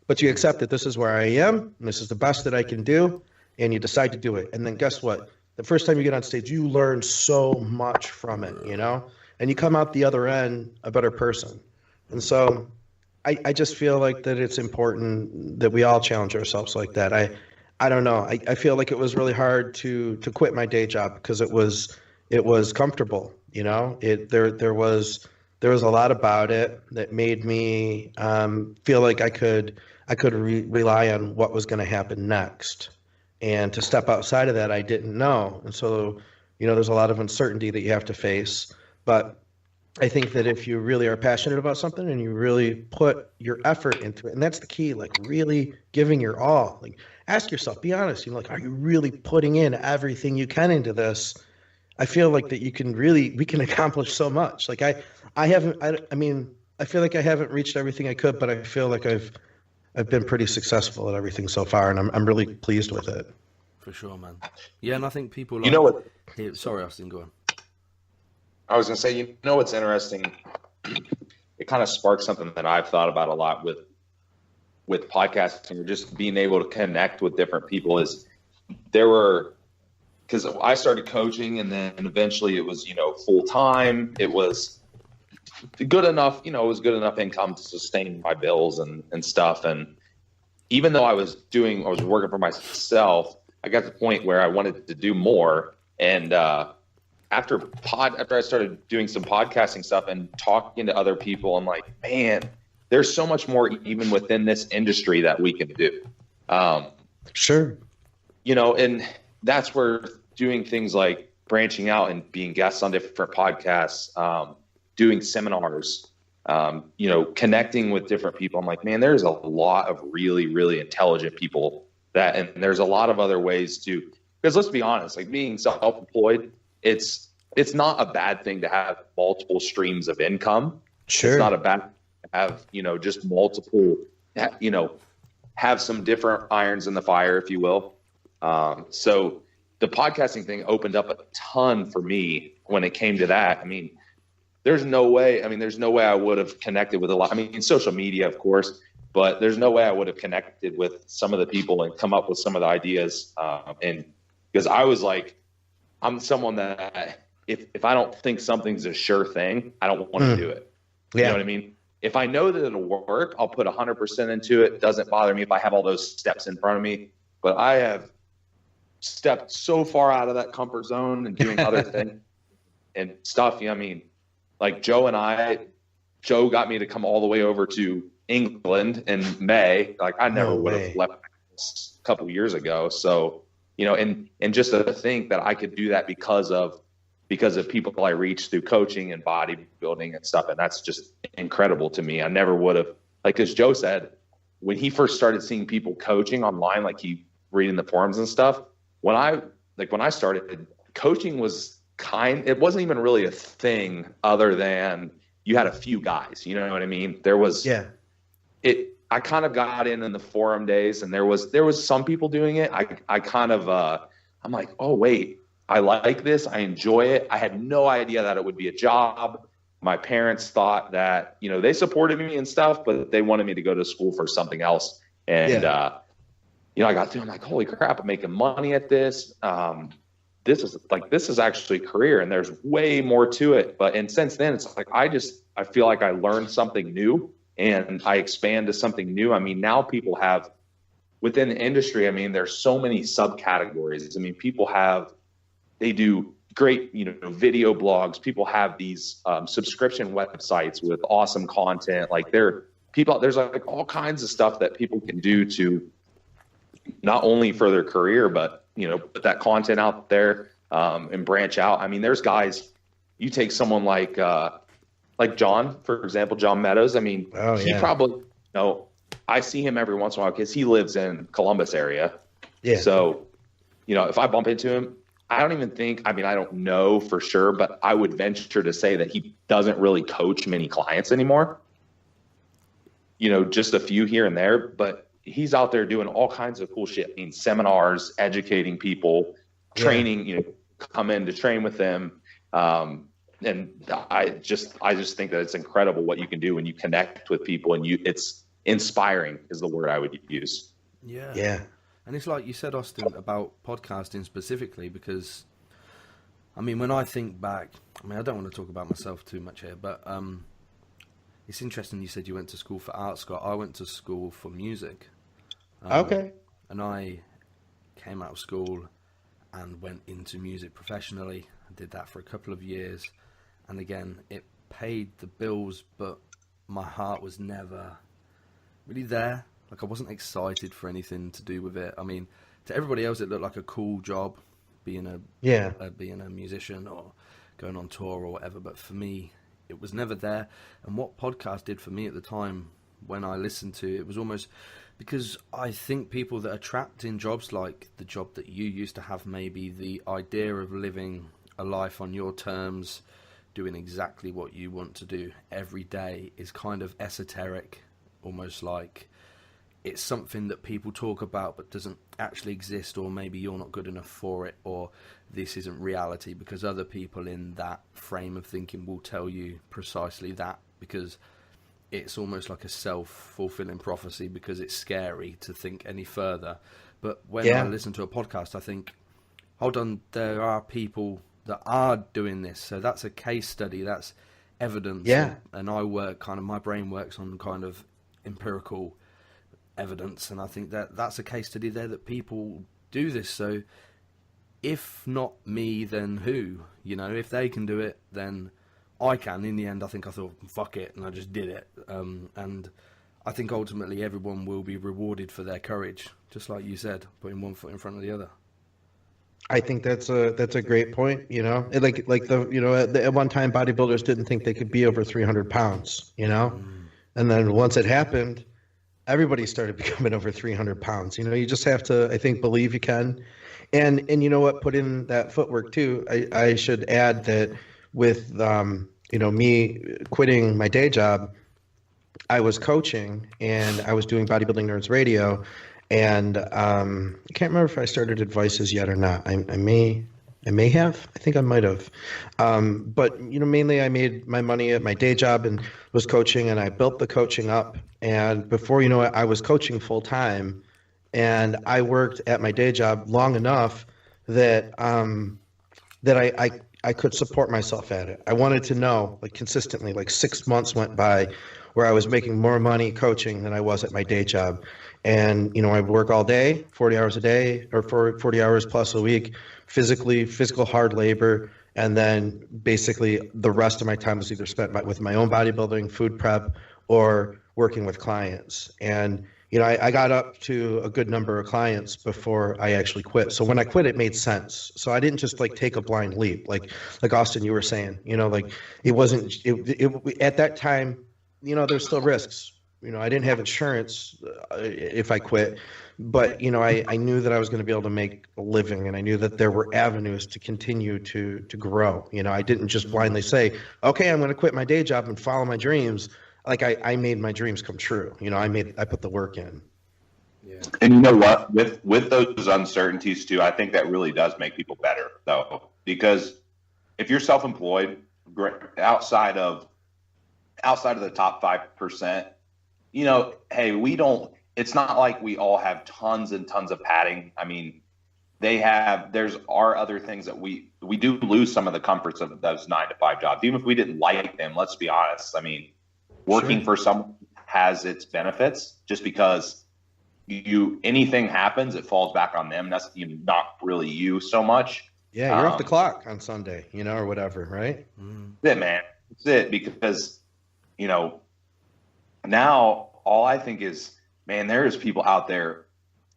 But you accept that this is where I am, and this is the best that I can do, and you decide to do it. And then guess what? The first time you get on stage, you learn so much from it, you know? And you come out the other end a better person. And so I just feel like that it's important that we all challenge ourselves like that. I don't know. I feel like it was really hard to quit my day job because it was comfortable, you know? There was a lot about it that made me feel like I could rely on what was going to happen next. And to step outside of that, I didn't know. And so You know, there's a lot of uncertainty that you have to face, but I think that if you really are passionate about something and you really put your effort into it, and that's the key, like really giving your all, like ask yourself, be honest, you know, like, are you really putting in everything you can into this? I feel like that we can accomplish so much. Like I haven't, I mean, I feel like I haven't reached everything I could, but I feel like I've been pretty successful at everything so far, and I'm really pleased with it. For sure, man. Yeah, and I think people like... You know what? Sorry, Austin, go on. I was going to say, you know what's interesting? It kind of sparks something that I've thought about a lot with podcasting, or just being able to connect with different people. Is because I started coaching, and then eventually it was, full time. It was good enough, it was good enough income to sustain my bills and stuff. And even though I was working for myself, I got to the point where I wanted to do more. And after I started doing some podcasting stuff and talking to other people, I'm like, man, there's so much more even within this industry that we can do. Sure. And that's where doing things like branching out and being guests on different podcasts, doing seminars, connecting with different people. I'm like, man, there's a lot of really, really intelligent people and there's a lot of other ways because let's be honest, like being self-employed, it's not a bad thing to have multiple streams of income. Sure. It's not a bad to have, just multiple, have some different irons in the fire, if you will. So the podcasting thing opened up a ton for me when it came to that. I mean, there's no way I would have connected with a lot. I mean, social media, of course, but there's no way I would have connected with some of the people and come up with some of the ideas. And because I was like, I'm someone that if I don't think something's a sure thing, I don't want to do it. You know what I mean? If I know that it'll work, I'll put 100% into it. It doesn't bother me if I have all those steps in front of me. But I have stepped so far out of that comfort zone and doing other things and stuff. I mean, like Joe got me to come all the way over to England in May. Like I never would have left a couple of years ago. So, and just to think that I could do that because of people I reached through coaching and bodybuilding and stuff. And that's just incredible to me. I never would have, like, as Joe said, when he first started seeing people coaching online, like he reading the forums and stuff, when I started, coaching was it wasn't even really a thing other than you had a few guys, you know what I mean? There was, I kind of got in the forum days, and there was some people doing it. I kind of, I'm like, oh wait, I like this. I enjoy it. I had no idea that it would be a job. My parents thought that, they supported me and stuff, but they wanted me to go to school for something else. And, I got through, I'm like, holy crap, I'm making money at this. This is actually a career, and there's way more to it. And since then, it's like, I feel like I learned something new and I expand to something new. I mean, now people have within the industry, I mean, there's so many subcategories. I mean, they do great, video blogs. People have these subscription websites with awesome content. Like there's like all kinds of stuff that people can do to not only for their career, but, put that content out there and branch out. I mean, there's guys, you take someone like John, for example, John Meadows. I mean, he probably, I see him every once in a while because he lives in Columbus area. Yeah. So, if I bump into him, I don't know for sure, but I would venture to say that he doesn't really coach many clients anymore. Just a few here and there, but he's out there doing all kinds of cool shit. I mean, seminars, educating people, training, come in to train with them. And I just think that it's incredible what you can do when you connect with people, and it's inspiring is the word I would use. Yeah. Yeah. And it's like you said, Austin, about podcasting specifically, because, I mean, when I think back, I don't want to talk about myself too much here, but it's interesting you said you went to school for art, Scott. I went to school for music. Okay. And I came out of school and went into music professionally. I did that for a couple of years. And again, it paid the bills, but my heart was never really there. Like, I wasn't excited for anything to do with it. I mean, to everybody else, it looked like a cool job. being being a musician or going on tour or whatever. But for me, it was never there. And what podcast did for me at the time when I listened to it was almost, because I think people that are trapped in jobs like the job that you used to have, maybe the idea of living a life on your terms, doing exactly what you want to do every day, is kind of esoteric, almost like it's something that people talk about but doesn't actually exist, or maybe you're not good enough for it, or this isn't reality, because other people in that frame of thinking will tell you precisely that, because it's almost like a self-fulfilling prophecy, because it's scary to think any further. But when I listen to a podcast, I think, hold on, there are people that are doing this, so that's a case study, that's evidence. And I work kind of, my brain works on kind of empirical evidence, and I think that that's a case study there that people do this. So if not me, then who? You know, if they can do it, then I can. In the end, I think I thought, fuck it, and I just did it. And I think ultimately everyone will be rewarded for their courage, just like you said, putting one foot in front of the other. I think that's a great point. You know, like the, you know, at one time bodybuilders didn't think they could be over 300 pounds. You know, and then once it happened, everybody started becoming over 300 pounds. You know, you just have to, I think, believe you can. And you know what, put in that footwork too. I should add that with, you know, me quitting my day job, I was coaching and I was doing Bodybuilding Nerds Radio. And I can't remember if I started Advices yet or not. I may have. I think I might have. But, you know, mainly I made my money at my day job and was coaching, and I built the coaching up. And before you know it, I was coaching full time, and I worked at my day job long enough that I could support myself at it. I wanted to know, like, consistently, like 6 months went by where I was making more money coaching than I was at my day job. And, you know, I would work all day, 40 hours a day, or 40 hours plus a week, physical hard labor. And then basically the rest of my time was either spent with my own bodybuilding, food prep, or working with clients. And, you know, I got up to a good number of clients before I actually quit. So when I quit, it made sense. So I didn't just like take a blind leap, like Austin, you were saying, you know, like it wasn't, at that time, you know, there's still risks. You know, I didn't have insurance if I quit, but, you know, I knew that I was going to be able to make a living, and I knew that there were avenues to continue to grow. You know, I didn't just blindly say, okay, I'm going to quit my day job and follow my dreams. Like I made my dreams come true. You know, I put the work in. Yeah. And you know what, with those uncertainties too, I think that really does make people better though, because if you're self-employed, outside of the top 5%, you know, hey, it's not like we all have tons and tons of padding. I mean, there's other things that we do lose some of the comforts of those 9 to 5 jobs. Even if we didn't like them, let's be honest. I mean, working for someone has its benefits, just because anything happens, it falls back on them. That's not really you so much. Yeah, you're off the clock on Sunday, you know, or whatever, right? That's it, man. That's it, because, you know, now all I think is, man, there's people out there.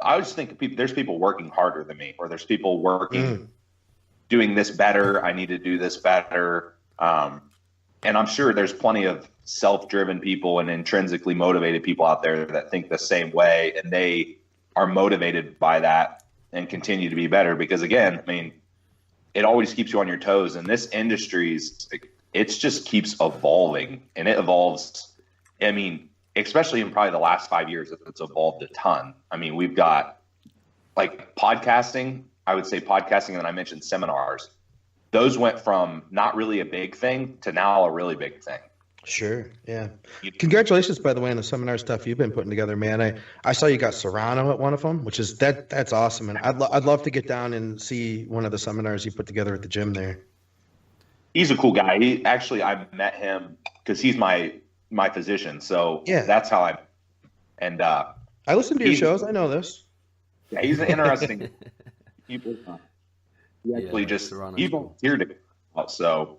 I just think there's people working harder than me, or there's people working, doing this better. I need to do this better. And I'm sure there's plenty of self-driven people and intrinsically motivated people out there that think the same way, and they are motivated by that and continue to be better. Because again, I mean, it always keeps you on your toes, and this industry it just keeps evolving, and it evolves. I mean, especially in probably the last 5 years, it's evolved a ton. I mean, we've got like podcasting. I would say podcasting, and then I mentioned seminars. Those went from not really a big thing to now a really big thing. Sure. Yeah. Congratulations, by the way, on the seminar stuff you've been putting together, man. I saw you got Serrano at one of them, which is that's awesome. And I'd love to get down and see one of the seminars you put together at the gym there. He's a cool guy. I met him because he's my physician. So yeah, that's how I listen to your shows. I know this. Yeah, he's an interesting. He volunteered to, so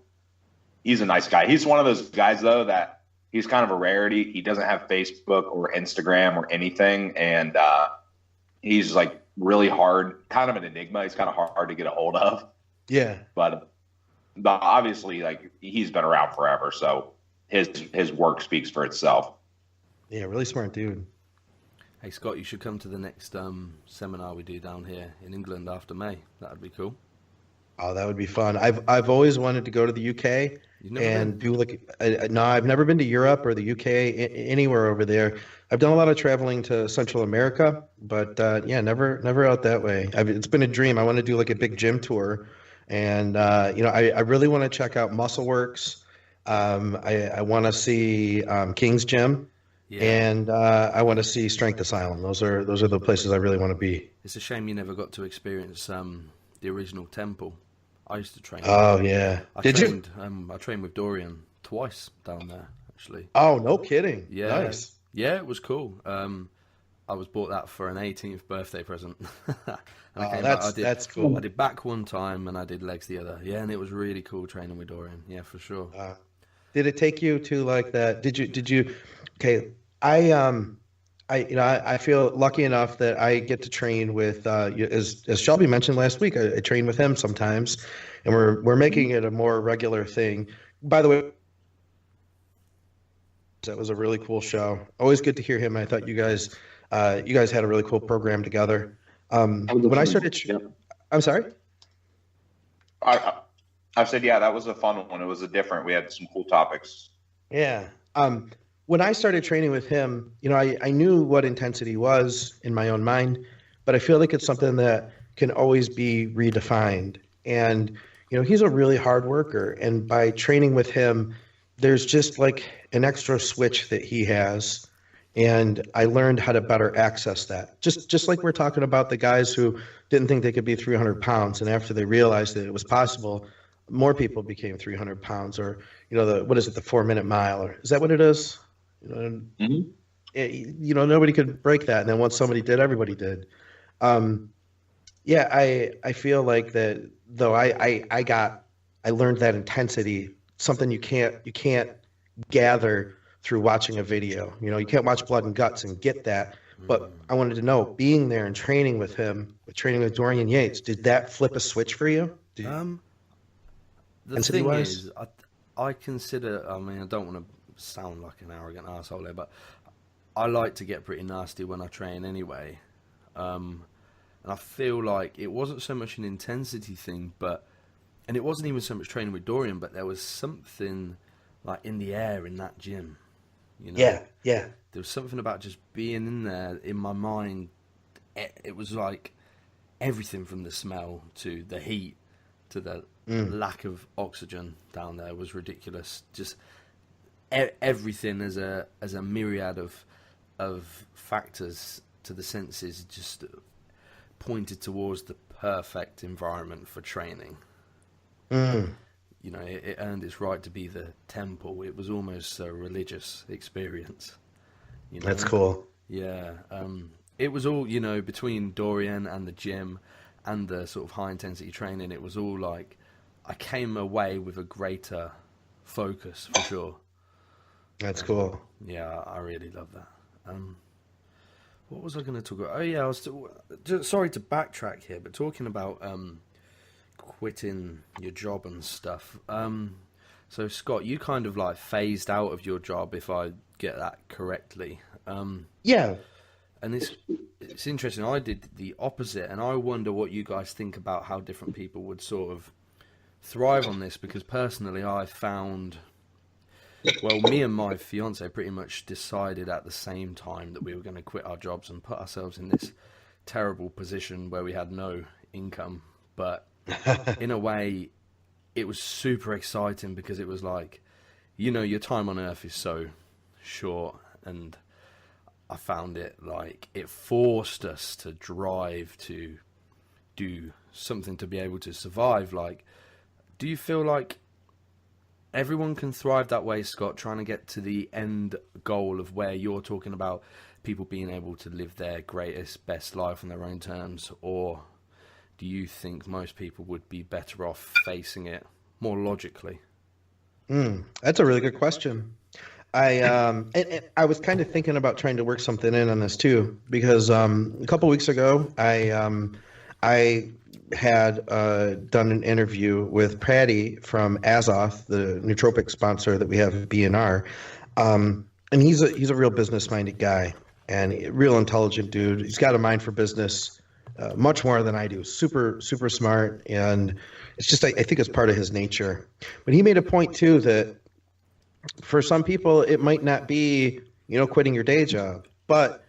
he's a nice guy. He's one of those guys though that he's kind of a rarity. He doesn't have Facebook or Instagram or anything, and he's like really hard, kind of an enigma. He's kind of hard to get a hold of. Yeah. But obviously, like, he's been around forever, so his work speaks for itself. Yeah, really smart dude. Hey Scott, you should come to the next seminar we do down here in England after May. That would be cool. Oh, that would be fun. I've always wanted to go to the UK You've never and been? do like no, I've never been to Europe or the UK, anywhere over there. I've done a lot of traveling to Central America, but yeah, never out that way. It's been a dream. I want to do like a big gym tour, and I really want to check out MuscleWorks. I want to see King's Gym, Yeah. and I want to see Strength Asylum. Those are the places I really want to be. It's a shame you never got to experience the original temple. I used to train. Oh yeah, did you? I trained with Dorian twice down there, actually. Oh, no kidding. Yeah, Nice. yeah, it was cool. I was bought that for an 18th birthday present. And I Oh, came back, that's cool. I did back one time and I did legs the other. Yeah, and it was really cool training with Dorian. Yeah, for sure. Did it take you to like that? Did you? Okay, I feel lucky enough that I get to train with as Shelby mentioned last week. I train with him sometimes, and we're making it a more regular thing. By the way, that was a really cool show. Always good to hear him. I thought you guys had a really cool program together. When I started, I'm sorry. I said, yeah, that was a fun one. It was we had some cool topics. Yeah. When I started training with him, I knew what intensity was in my own mind, but I feel like it's something that can always be redefined. And, he's a really hard worker. And by training with him, there's just like an extra switch that he has. And I learned how to better access that. Just like we're talking about the guys who didn't think they could be 300 pounds. And after they realized that it was possible, more people became 300 pounds. Or, what is it, the 4-minute mile? Or is that what it is? Nobody could break that. And then once somebody did, everybody did. Yeah, I feel like that though I learned that intensity, something you can't gather through watching a video. You can't watch Blood and Guts and get that. But I wanted to know, being there and training with him, training with Dorian Yates, did that flip a switch for you? The thing is, I consider, I mean, I don't want to sound like an arrogant asshole there, but I like to get pretty nasty when I train anyway. And I feel like it wasn't so much an intensity thing, and it wasn't even so much training with Dorian, but there was something like in the air in that gym. Yeah. There was something about just being in there. In my mind, it was like everything from the smell to the heat to the lack of oxygen down there was ridiculous. Just everything as a myriad of factors to the senses just pointed towards the perfect environment for training. It earned its right to be the temple. It was almost a religious experience. That's cool. Yeah. It was all, between Dorian and the gym and the sort of high intensity training, it was all like I came away with a greater focus for sure. That's cool. Yeah, I really love that. What was I going to talk about? Oh yeah, I was sorry to backtrack here, but talking about quitting your job and stuff. So Scott, you kind of like phased out of your job, if I get that correctly. Yeah. And it's interesting. I did the opposite, and I wonder what you guys think about how different people would sort of thrive on this. Because personally, I found, well, me and my fiance pretty much decided at the same time that we were going to quit our jobs and put ourselves in this terrible position where we had no income. But in a way, it was super exciting because it was like, your time on earth is so short, and I found it like it forced us to drive to do something to be able to survive. Like, do you feel like everyone can thrive that way, Scott, trying to get to the end goal of where you're talking about people being able to live their greatest, best life on their own terms? Or do you think most people would be better off facing it more logically? That's a really good question. And I was kind of thinking about trying to work something in on this too, because a couple weeks ago, I had done an interview with Patty from Azoth, the nootropic sponsor that we have at BNR, and he's a real business-minded guy and a real intelligent dude. He's got a mind for business, much more than I do. Super smart, and it's just I think it's part of his nature. But he made a point too that for some people it might not be quitting your day job, but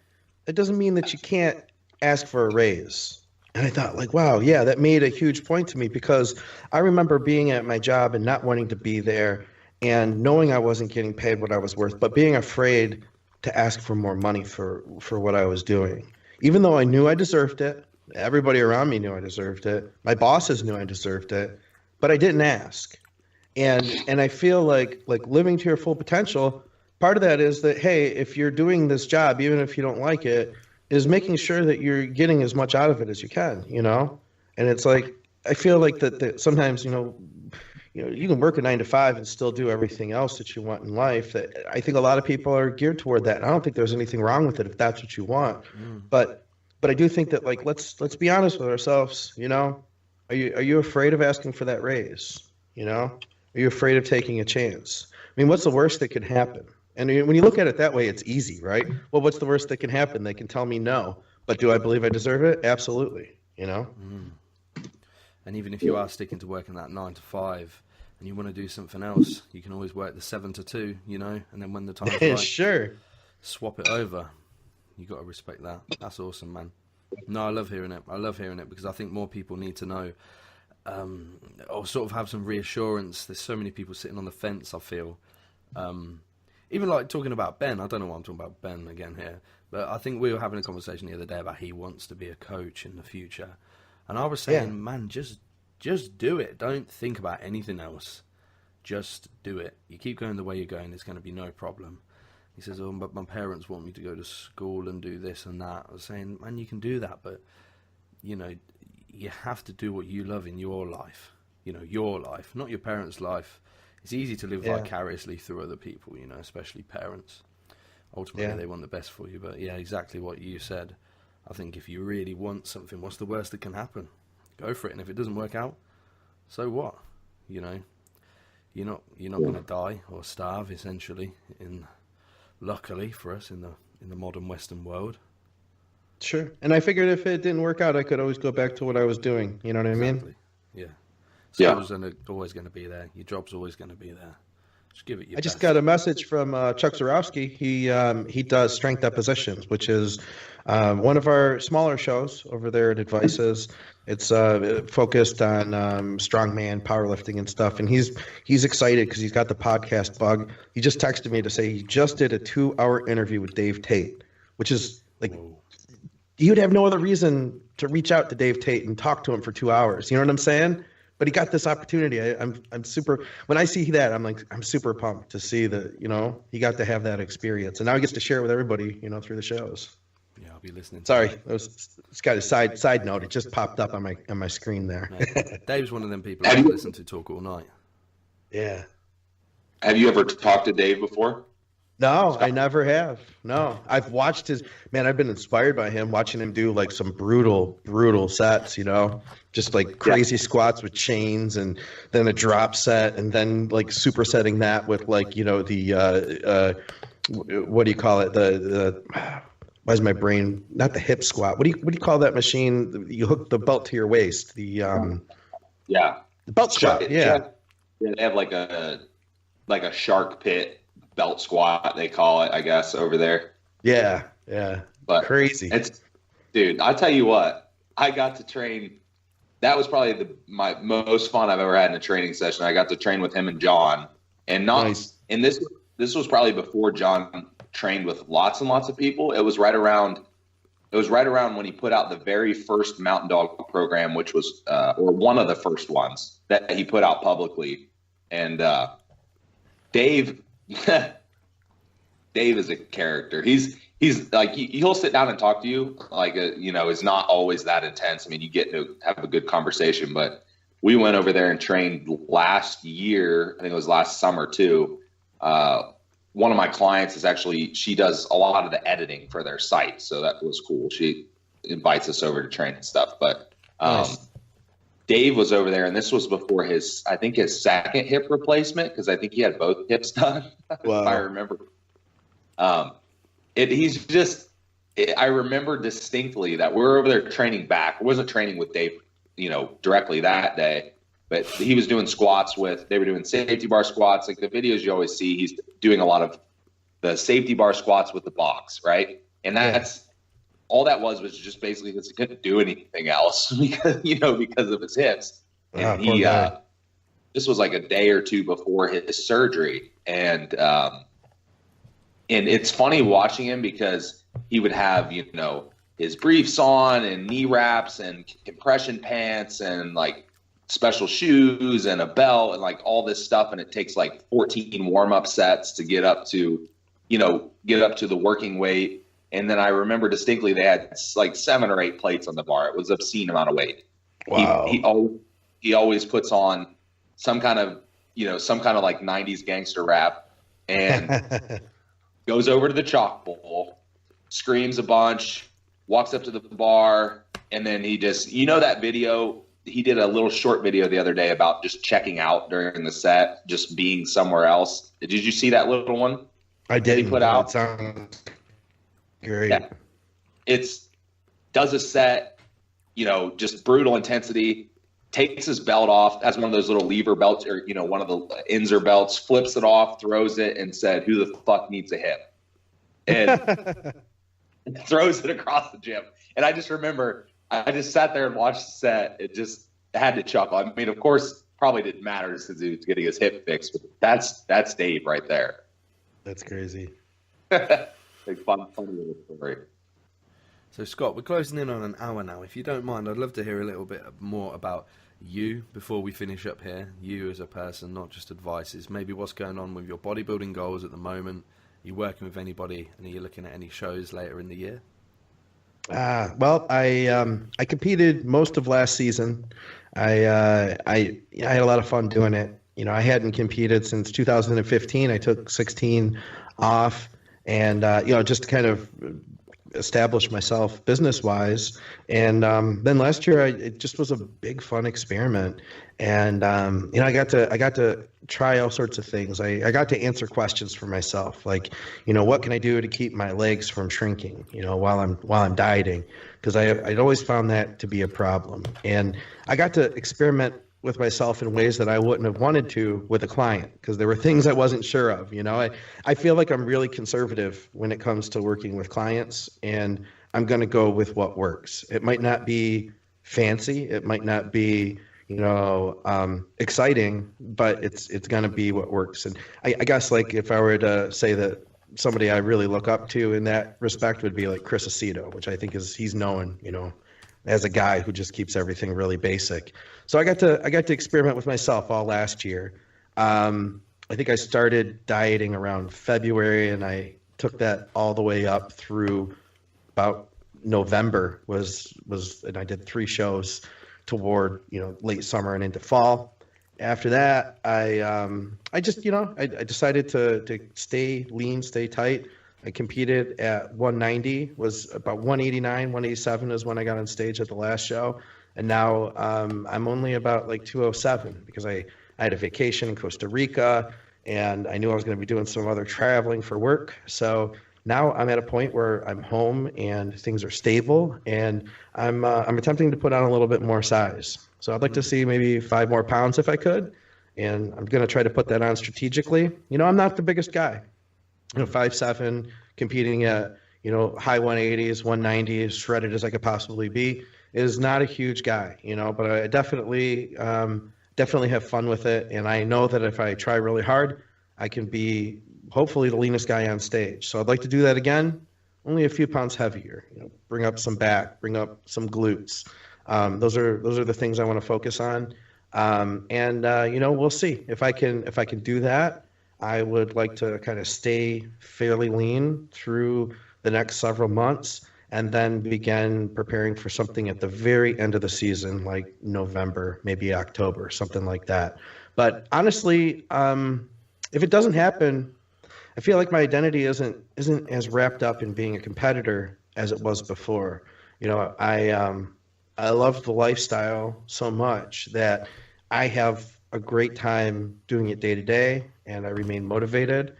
it doesn't mean that you can't ask for a raise. And I thought, like, wow, yeah, that made a huge point to me, because I remember being at my job and not wanting to be there and knowing I wasn't getting paid what I was worth, but being afraid to ask for more money for what I was doing. Even though I knew I deserved it, everybody around me knew I deserved it, my bosses knew I deserved it, but I didn't ask. And I feel like living to your full potential, part of that is that, hey, if you're doing this job, even if you don't like it, is making sure that you're getting as much out of it as you can, And it's like, I feel like that sometimes, you can work a 9 to 5 and still do everything else that you want in life. That I think a lot of people are geared toward that. And I don't think there's anything wrong with it if that's what you want. But I do think that, like, let's be honest with ourselves, Are you afraid of asking for that raise? Are you afraid of taking a chance? I mean, what's the worst that could happen? And when you look at it that way, it's easy, right? Well, what's the worst that can happen? They can tell me no, but do I believe I deserve it? Absolutely, And even if you are sticking to working that 9 to 5 and you want to do something else, you can always work the 7 to 2, and then when the time's right, sure, swap it over. You got to respect that. That's awesome, man. No, I love hearing it. I love hearing it because I think more people need to know, or sort of have some reassurance. There's so many people sitting on the fence, I feel. Even like talking about Ben, I don't know why I'm talking about Ben again here, but I think we were having a conversation the other day about he wants to be a coach in the future. And I was saying, man, just do it. Don't think about anything else. Just do it. You keep going the way you're going, it's going to be no problem. He says, oh, but my parents want me to go to school and do this and that. I was saying, man, you can do that, but, you have to do what you love in your life. Your life, not your parents' life. It's easy to live vicariously through other people, especially parents. Ultimately, they want the best for you. But yeah, exactly what you said. I think if you really want something, what's the worst that can happen? Go for it. And if it doesn't work out, so what? You're not going to die or starve, essentially. Luckily for us in the modern Western world. Sure. And I figured if it didn't work out, I could always go back to what I was doing. You know what I mean? Yeah. School's always going to be there. Your job's always going to be there. Just give it your best. Just got a message from Chuck Zarowski. He does Strength Depositions, which is one of our smaller shows over there at Advices. It's focused on strongman, powerlifting, and stuff. And he's excited because he's got the podcast bug. He just texted me to say he just did a 2-hour interview with Dave Tate, which is like, you'd have no other reason to reach out to Dave Tate and talk to him for 2 hours. You know what I'm saying? But he got this opportunity. I'm super. When I see that, I'm super pumped to see that he got to have that experience, and now he gets to share it with everybody through the shows. Yeah, I'll be listening. Sorry, it's got a side note. It just popped up on my screen there. No, Dave's one of them people I listen to talk all night. Yeah. Have you ever talked to Dave before? No, I never have. No, I've watched I've been inspired by him, watching him do like some brutal sets, just like crazy squats with chains and then a drop set and then like supersetting that with like, the, what do you call it? The why is my brain, not the hip squat. What do you call that machine? You hook the belt to your waist. The belt squat. Yeah. They have like a shark pit belt squat, they call it, I guess, over there. Yeah. But crazy. Dude, I tell you what, I got to train. That was probably my most fun I've ever had in a training session. I got to train with him and John, and nice. And this was probably before John trained with lots and lots of people. It was right around when he put out the very first Mountain Dog program, which was or one of the first ones that he put out publicly. And Dave is a character. He's like, he'll sit down and talk to you like, is not always that intense. I mean, you get to have a good conversation, but we went over there and trained last year. I think it was last summer too. one of my clients is actually, she does a lot of the editing for their site. So that was cool. She invites us over to train and stuff. But Nice. Dave was over there, and this was before his second hip replacement, because I think he had both hips done, Wow. if I remember. I remember distinctly that we're over there training back. I wasn't training with Dave, directly that day, but he was doing squats they were doing safety bar squats. Like the videos you always see, he's doing a lot of the safety bar squats with the box, right? And that's all that was just basically because he couldn't do anything else because of his hips. And poor guy. This was like a day or two before his surgery. And it's funny watching him because he would have, his briefs on and knee wraps and compression pants and like special shoes and a belt and like all this stuff. And it takes like 14 warm-up sets to get up to the working weight. And then I remember distinctly they had like 7 or 8 plates on the bar. It was an obscene amount of weight. Wow. He always puts on some kind of like 90s gangster rap and goes over to the chalk bowl, screams a bunch, walks up to the bar, and then he just, that video, he did a little short video the other day about just checking out during the set, just being somewhere else. Did you see that little one? I did. He put out. It sounds great. Yeah. Does a set, just brutal intensity, takes his belt off, has one of those little lever belts or, one of the Inzer belts, flips it off, throws it, and said, "Who the fuck needs a hip?" And throws it across the gym. And I just remember, I just sat there and watched the set. It just had to chuckle. I mean, of course, probably didn't matter since he was getting his hip fixed, but that's Dave right there. That's crazy. Like funny little story. So Scott, we're closing in on an hour now. If you don't mind, I'd love to hear a little bit more about you before we finish up here. You as a person, not just advices. Maybe what's going on with your bodybuilding goals at the moment. Are you working with anybody, and are you looking at any shows later in the year? Well, I competed most of last season. I had a lot of fun doing it. I hadn't competed since 2015. I took 16 off, and just to kind of establish myself business-wise. And then last year, it just was a big fun experiment. And I got to try all sorts of things. I got to answer questions for myself, like, what can I do to keep my legs from shrinking, while I'm dieting, because I'd always found that to be a problem. And I got to experiment with myself in ways that I wouldn't have wanted to with a client, because there were things I wasn't sure of. I feel like I'm really conservative when it comes to working with clients, and I'm going to go with what works. It might not be fancy, it might not be exciting, but it's going to be what works. And I guess, like, if I were to say that somebody I really look up to in that respect would be like Chris Aceto, which I think he's known, as a guy who just keeps everything really basic. So I got to experiment with myself all last year. I think I started dieting around February, and I took that all the way up through about November and I did 3 shows toward late summer and into fall. After that, I decided to stay lean, stay tight. I competed at 190, was about 189, 187 is when I got on stage at the last show. And now I'm only about like 207 because I had a vacation in Costa Rica, and I knew I was going to be doing some other traveling for work. So now I'm at a point where I'm home and things are stable, and I'm attempting to put on a little bit more size. So I'd like to see maybe 5 more pounds if I could, and I'm going to try to put that on strategically. I'm not the biggest guy. 5'7", competing at high 180s, 190s, shredded as I could possibly be, is not a huge guy, but I definitely have fun with it, and I know that if I try really hard, I can be hopefully the leanest guy on stage. So I'd like to do that again, only a few pounds heavier. Bring up some back, bring up some glutes. Those are the things I want to focus on, and we'll see if I can do that. I would like to kind of stay fairly lean through the next several months, and then begin preparing for something at the very end of the season, like November, maybe October, something like that. But honestly, if it doesn't happen, I feel like my identity isn't as wrapped up in being a competitor as it was before. I love the lifestyle so much that I have a great time doing it day to day, and I remain motivated.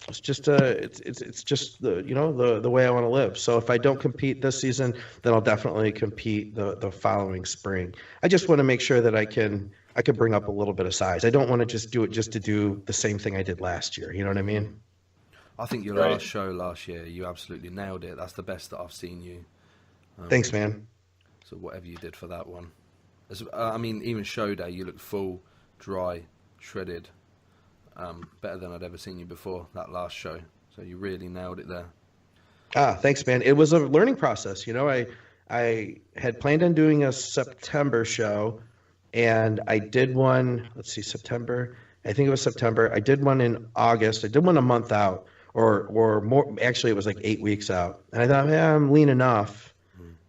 It's just it's just the way I want to live. So if I don't compete this season, then I'll definitely compete the following spring. I just want to make sure that I can bring up a little bit of size. I don't want to just do it just to do the same thing I did last year. You know what I mean? I think your last show last year, you absolutely nailed it. That's the best that I've seen you. Thanks, man. So whatever you did for that one. Even show day, you looked full, dry, shredded. Better than I'd ever seen you before, that last show. So you really nailed it there. Thanks, man. It was a learning process. I had planned on doing a September show, and I did one, September. I think it was September. I did one in August. I did one a month out, or more. Actually, it was like 8 weeks out. And I thought, I'm lean enough.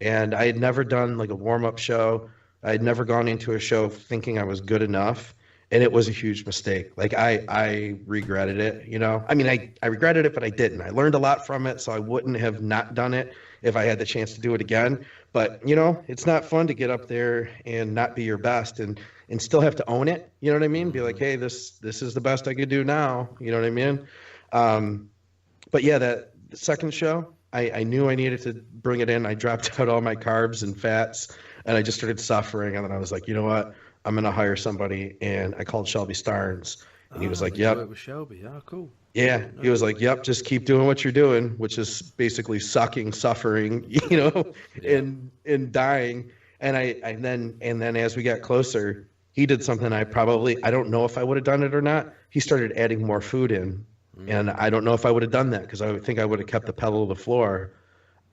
And I had never done like a warm-up show. I had never gone into a show thinking I was good enough. And it was a huge mistake. Like I regretted it, I regretted it, but I didn't. I learned a lot from it, so I wouldn't have not done it if I had the chance to do it again. But, it's not fun to get up there and not be your best and still have to own it. You know what I mean? Be like, hey, this is the best I could do now. You know what I mean? But yeah, the second show, I knew I needed to bring it in. I dropped out all my carbs and fats, and I just started suffering. And then I was like, you know what? I'm going to hire somebody. And I called Shelby Starnes, and he was like, yep. It was Shelby. Yeah, cool. Yeah. He was like, yep, just keep doing what you're doing, which is basically sucking, suffering, and dying. And then as we got closer, he did something I don't know if I would have done it or not. He started adding more food in. And I don't know if I would have done that, because I think I would have kept the pedal to the floor.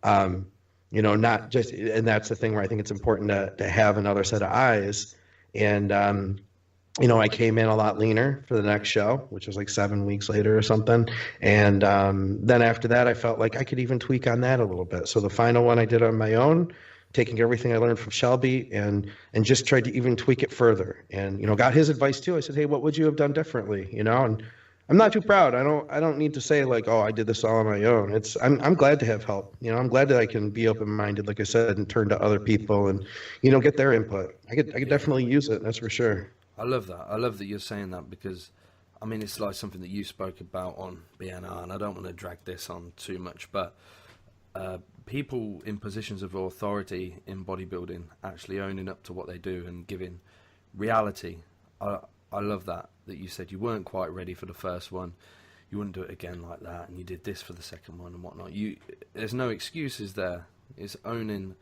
Not just, and that's the thing where I think it's important to have another set of eyes. And, I came in a lot leaner for the next show, which was like 7 weeks later or something. And then after that, I felt like I could even tweak on that a little bit. So the final one I did on my own, taking everything I learned from Shelby and just tried to even tweak it further. And, got his advice too. I said, hey, what would you have done differently? And I'm not too proud. I don't need to say like, oh, I did this all on my own. I'm glad to have help. I'm glad that I can be open-minded, like I said, and turn to other people and, get their input. I could definitely use it. That's for sure. I love that. I love that you're saying that, because, it's like something that you spoke about on BNR, and I don't want to drag this on too much, but people in positions of authority in bodybuilding actually owning up to what they do and giving reality. I love that you said you weren't quite ready for the first one, you wouldn't do it again like that, and you did this for the second one and whatnot. There's no excuses there. It's owning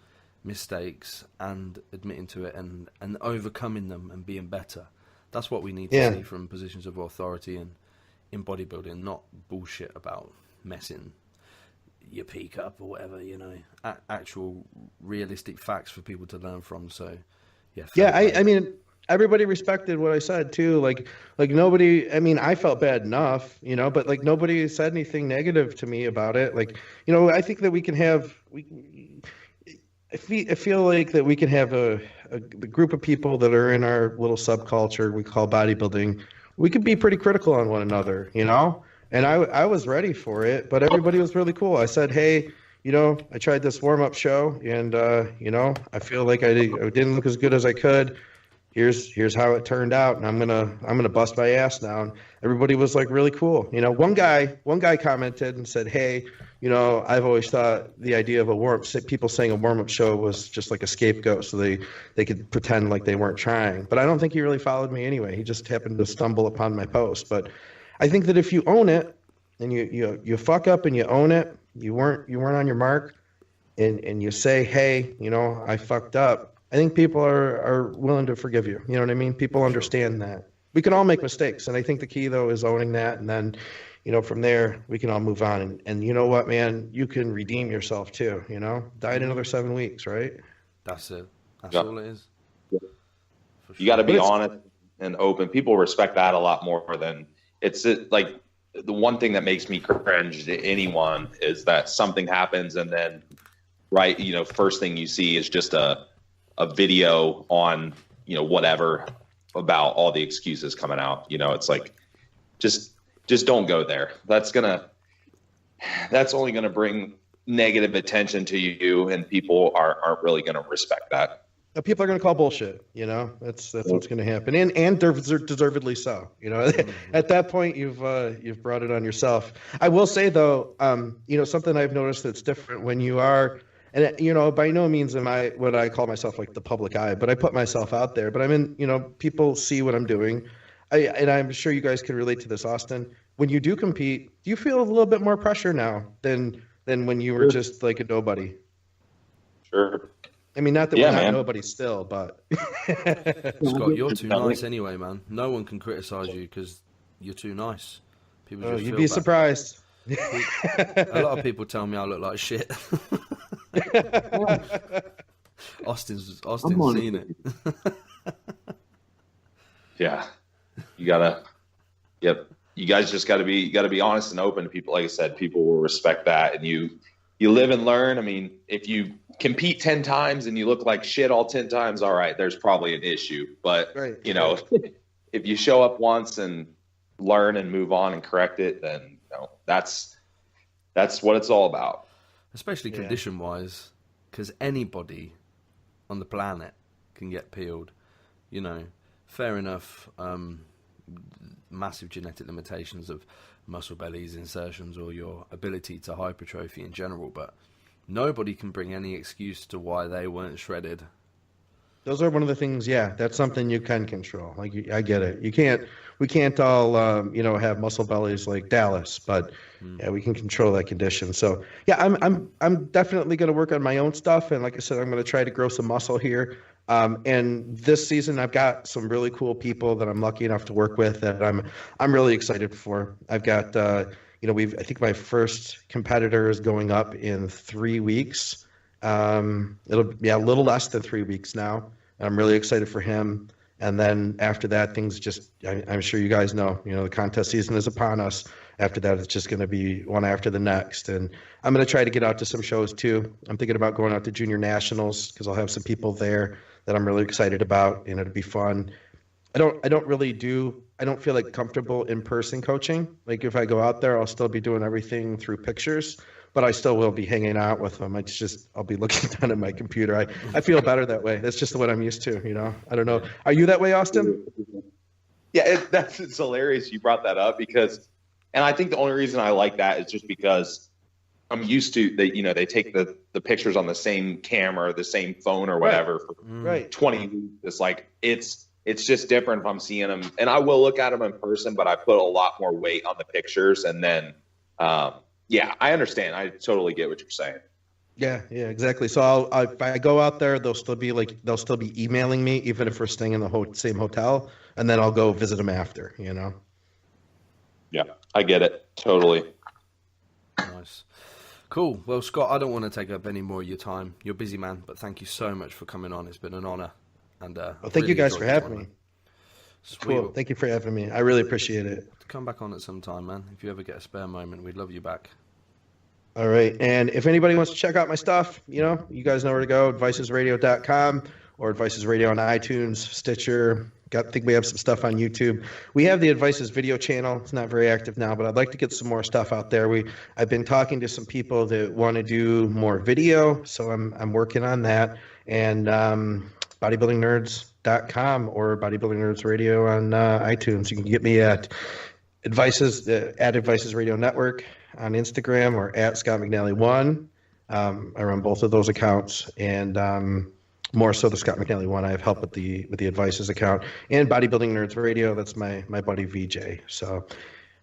mistakes and admitting to it and overcoming them and being better. That's what we need to see from positions of authority in bodybuilding, not bullshit about messing your peak up or whatever, actual realistic facts for people to learn from. So everybody respected what I said too. Like nobody, I felt bad enough, but like nobody said anything negative to me about it. Like, I think that we can have, I feel like that we can have the group of people that are in our little subculture we call bodybuilding. We could be pretty critical on one another, and I was ready for it, but everybody was really cool. I said, hey, I tried this warm-up show and, I feel like I didn't look as good as I could. Here's how it turned out, and I'm gonna bust my ass now. And everybody was like really cool. One guy commented and said, hey, I've always thought the idea of people saying a warm-up show was just like a scapegoat so they could pretend like they weren't trying. But I don't think he really followed me anyway. He just happened to stumble upon my post. But I think that if you own it and you fuck up and you own it, you weren't on your mark, and you say, hey, I fucked up. I think people are willing to forgive you. You know what I mean? People understand that. We can all make mistakes. And I think the key, though, is owning that. And then, from there, we can all move on. And you know what, man? You can redeem yourself, too. Diet another 7 weeks, right? That's it. That's all it is. Sure. You got to be honest and open. People respect that a lot more than like the one thing that makes me cringe to anyone is that something happens and then, right, first thing you see is just a video on, whatever about all the excuses coming out. It's like, just just don't go there. That's only gonna bring negative attention to you, and people aren't really gonna respect that. People are going to call bullshit, you know. That's what's going to happen, and deservedly so. You know, at that point, you've brought it on yourself. I will say though, you know, something I've noticed that's different when you are, and you know, by no means am I what I call myself like the public eye, but I put myself out there. But I'm in, you know, people see what I'm doing, and I'm sure you guys can relate to this, Austin. When you do compete, do you feel a little bit more pressure now than when you were just like a nobody? Sure. I mean, not that we're not nobody still, but Scott, you're too nice anyway, man. No one can criticize you because you're too nice. People just you'd be surprised. A lot of people tell me I look like shit. Austin's seen it. Yeah, you guys just gotta be honest and open to people. Like I said, people will respect that, and you live and learn. I mean, if you compete 10 times and you look like shit all 10 times, all right, there's probably an issue. But you know, if you show up once and learn and move on and correct it, then you know, that's what it's all about. Especially condition wise, because anybody on the planet can get peeled. You know, fair enough. Massive genetic limitations of muscle bellies, insertions, or your ability to hypertrophy in general, but nobody can bring any excuse to why they weren't shredded. Those are one of the things, that's something you can control. Like, I get it. We can't all, you know, have muscle bellies like Dallas, but we can control that condition. So I'm definitely going to work on my own stuff. And like I said, I'm going to try to grow some muscle here. And this season I've got some really cool people that I'm lucky enough to work with that I'm really excited for. I've got, you know, I think my first competitor is going up in 3 weeks. It'll be a little less than 3 weeks now. I'm really excited for him. And then after that, things just, I'm sure you guys know, you know, the contest season is upon us. After that, it's just going to be one after the next. And I'm going to try to get out to some shows too. I'm thinking about going out to junior nationals because I'll have some people there that I'm really excited about, and it'll be fun. I don't feel like comfortable in-person coaching. Like if I go out there, I'll still be doing everything through pictures, but I still will be hanging out with them. I'll be looking down at my computer. I feel better that way. That's just what I'm used to, you know? I don't know. Are you that way, Austin? Yeah, it's hilarious you brought that up because, and I think the only reason I like that is just because I'm used to they take the pictures on the same camera, the same phone or whatever for 20 weeks. It's like, it's just different if I'm seeing them, and I will look at them in person, but I put a lot more weight on the pictures. And then, I understand. I totally get what you're saying. Yeah, exactly. So if I go out there, they'll still be emailing me, even if we're staying in the same hotel, and then I'll go visit them after, you know? Yeah, I get it. Totally. Nice. Cool. Well, Scott, I don't want to take up any more of your time. You're a busy man, but thank you so much for coming on. It's been an honor. And thank you guys for having me. Sweet. Cool. Thank you for having me. I really appreciate it. Come back on at some time, man. If you ever get a spare moment, we'd love you back. All right. And if anybody wants to check out my stuff, you know, you guys know where to go, advicesradio.com or Advices Radio on iTunes, Stitcher. I think we have some stuff on YouTube. We have the Advices video channel. It's not very active now, but I'd like to get some more stuff out there. I've been talking to some people that want to do more video, so I'm working on that. And bodybuildingnerds.com or Bodybuilding Nerds Radio on iTunes. You can get me at Advices Radio Network on Instagram or at Scott McNally 1. I run both of those accounts, and more so the Scott McNally 1. I have help with the Advices account, and Bodybuilding Nerds Radio. That's my buddy VJ. So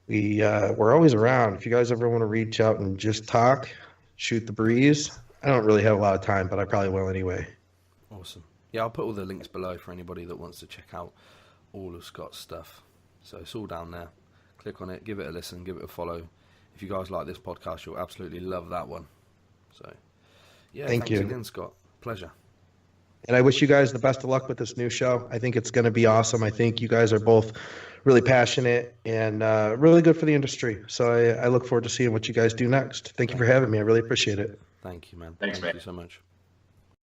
we're always around. If you guys ever want to reach out and just talk, shoot the breeze. I don't really have a lot of time, but I probably will anyway. Awesome. Yeah, I'll put all the links below for anybody that wants to check out all of Scott's stuff. So it's all down there. Click on it, give it a listen, give it a follow. If you guys like this podcast, you'll absolutely love that one. So, yeah, thanks again, Scott. Pleasure. And I wish you guys the best of luck with this new show. I think it's going to be awesome. I think you guys are both really passionate and really good for the industry. So I look forward to seeing what you guys do next. Thank you for having me. I really appreciate it. Thank you, man. Thanks, man. Thank you so much.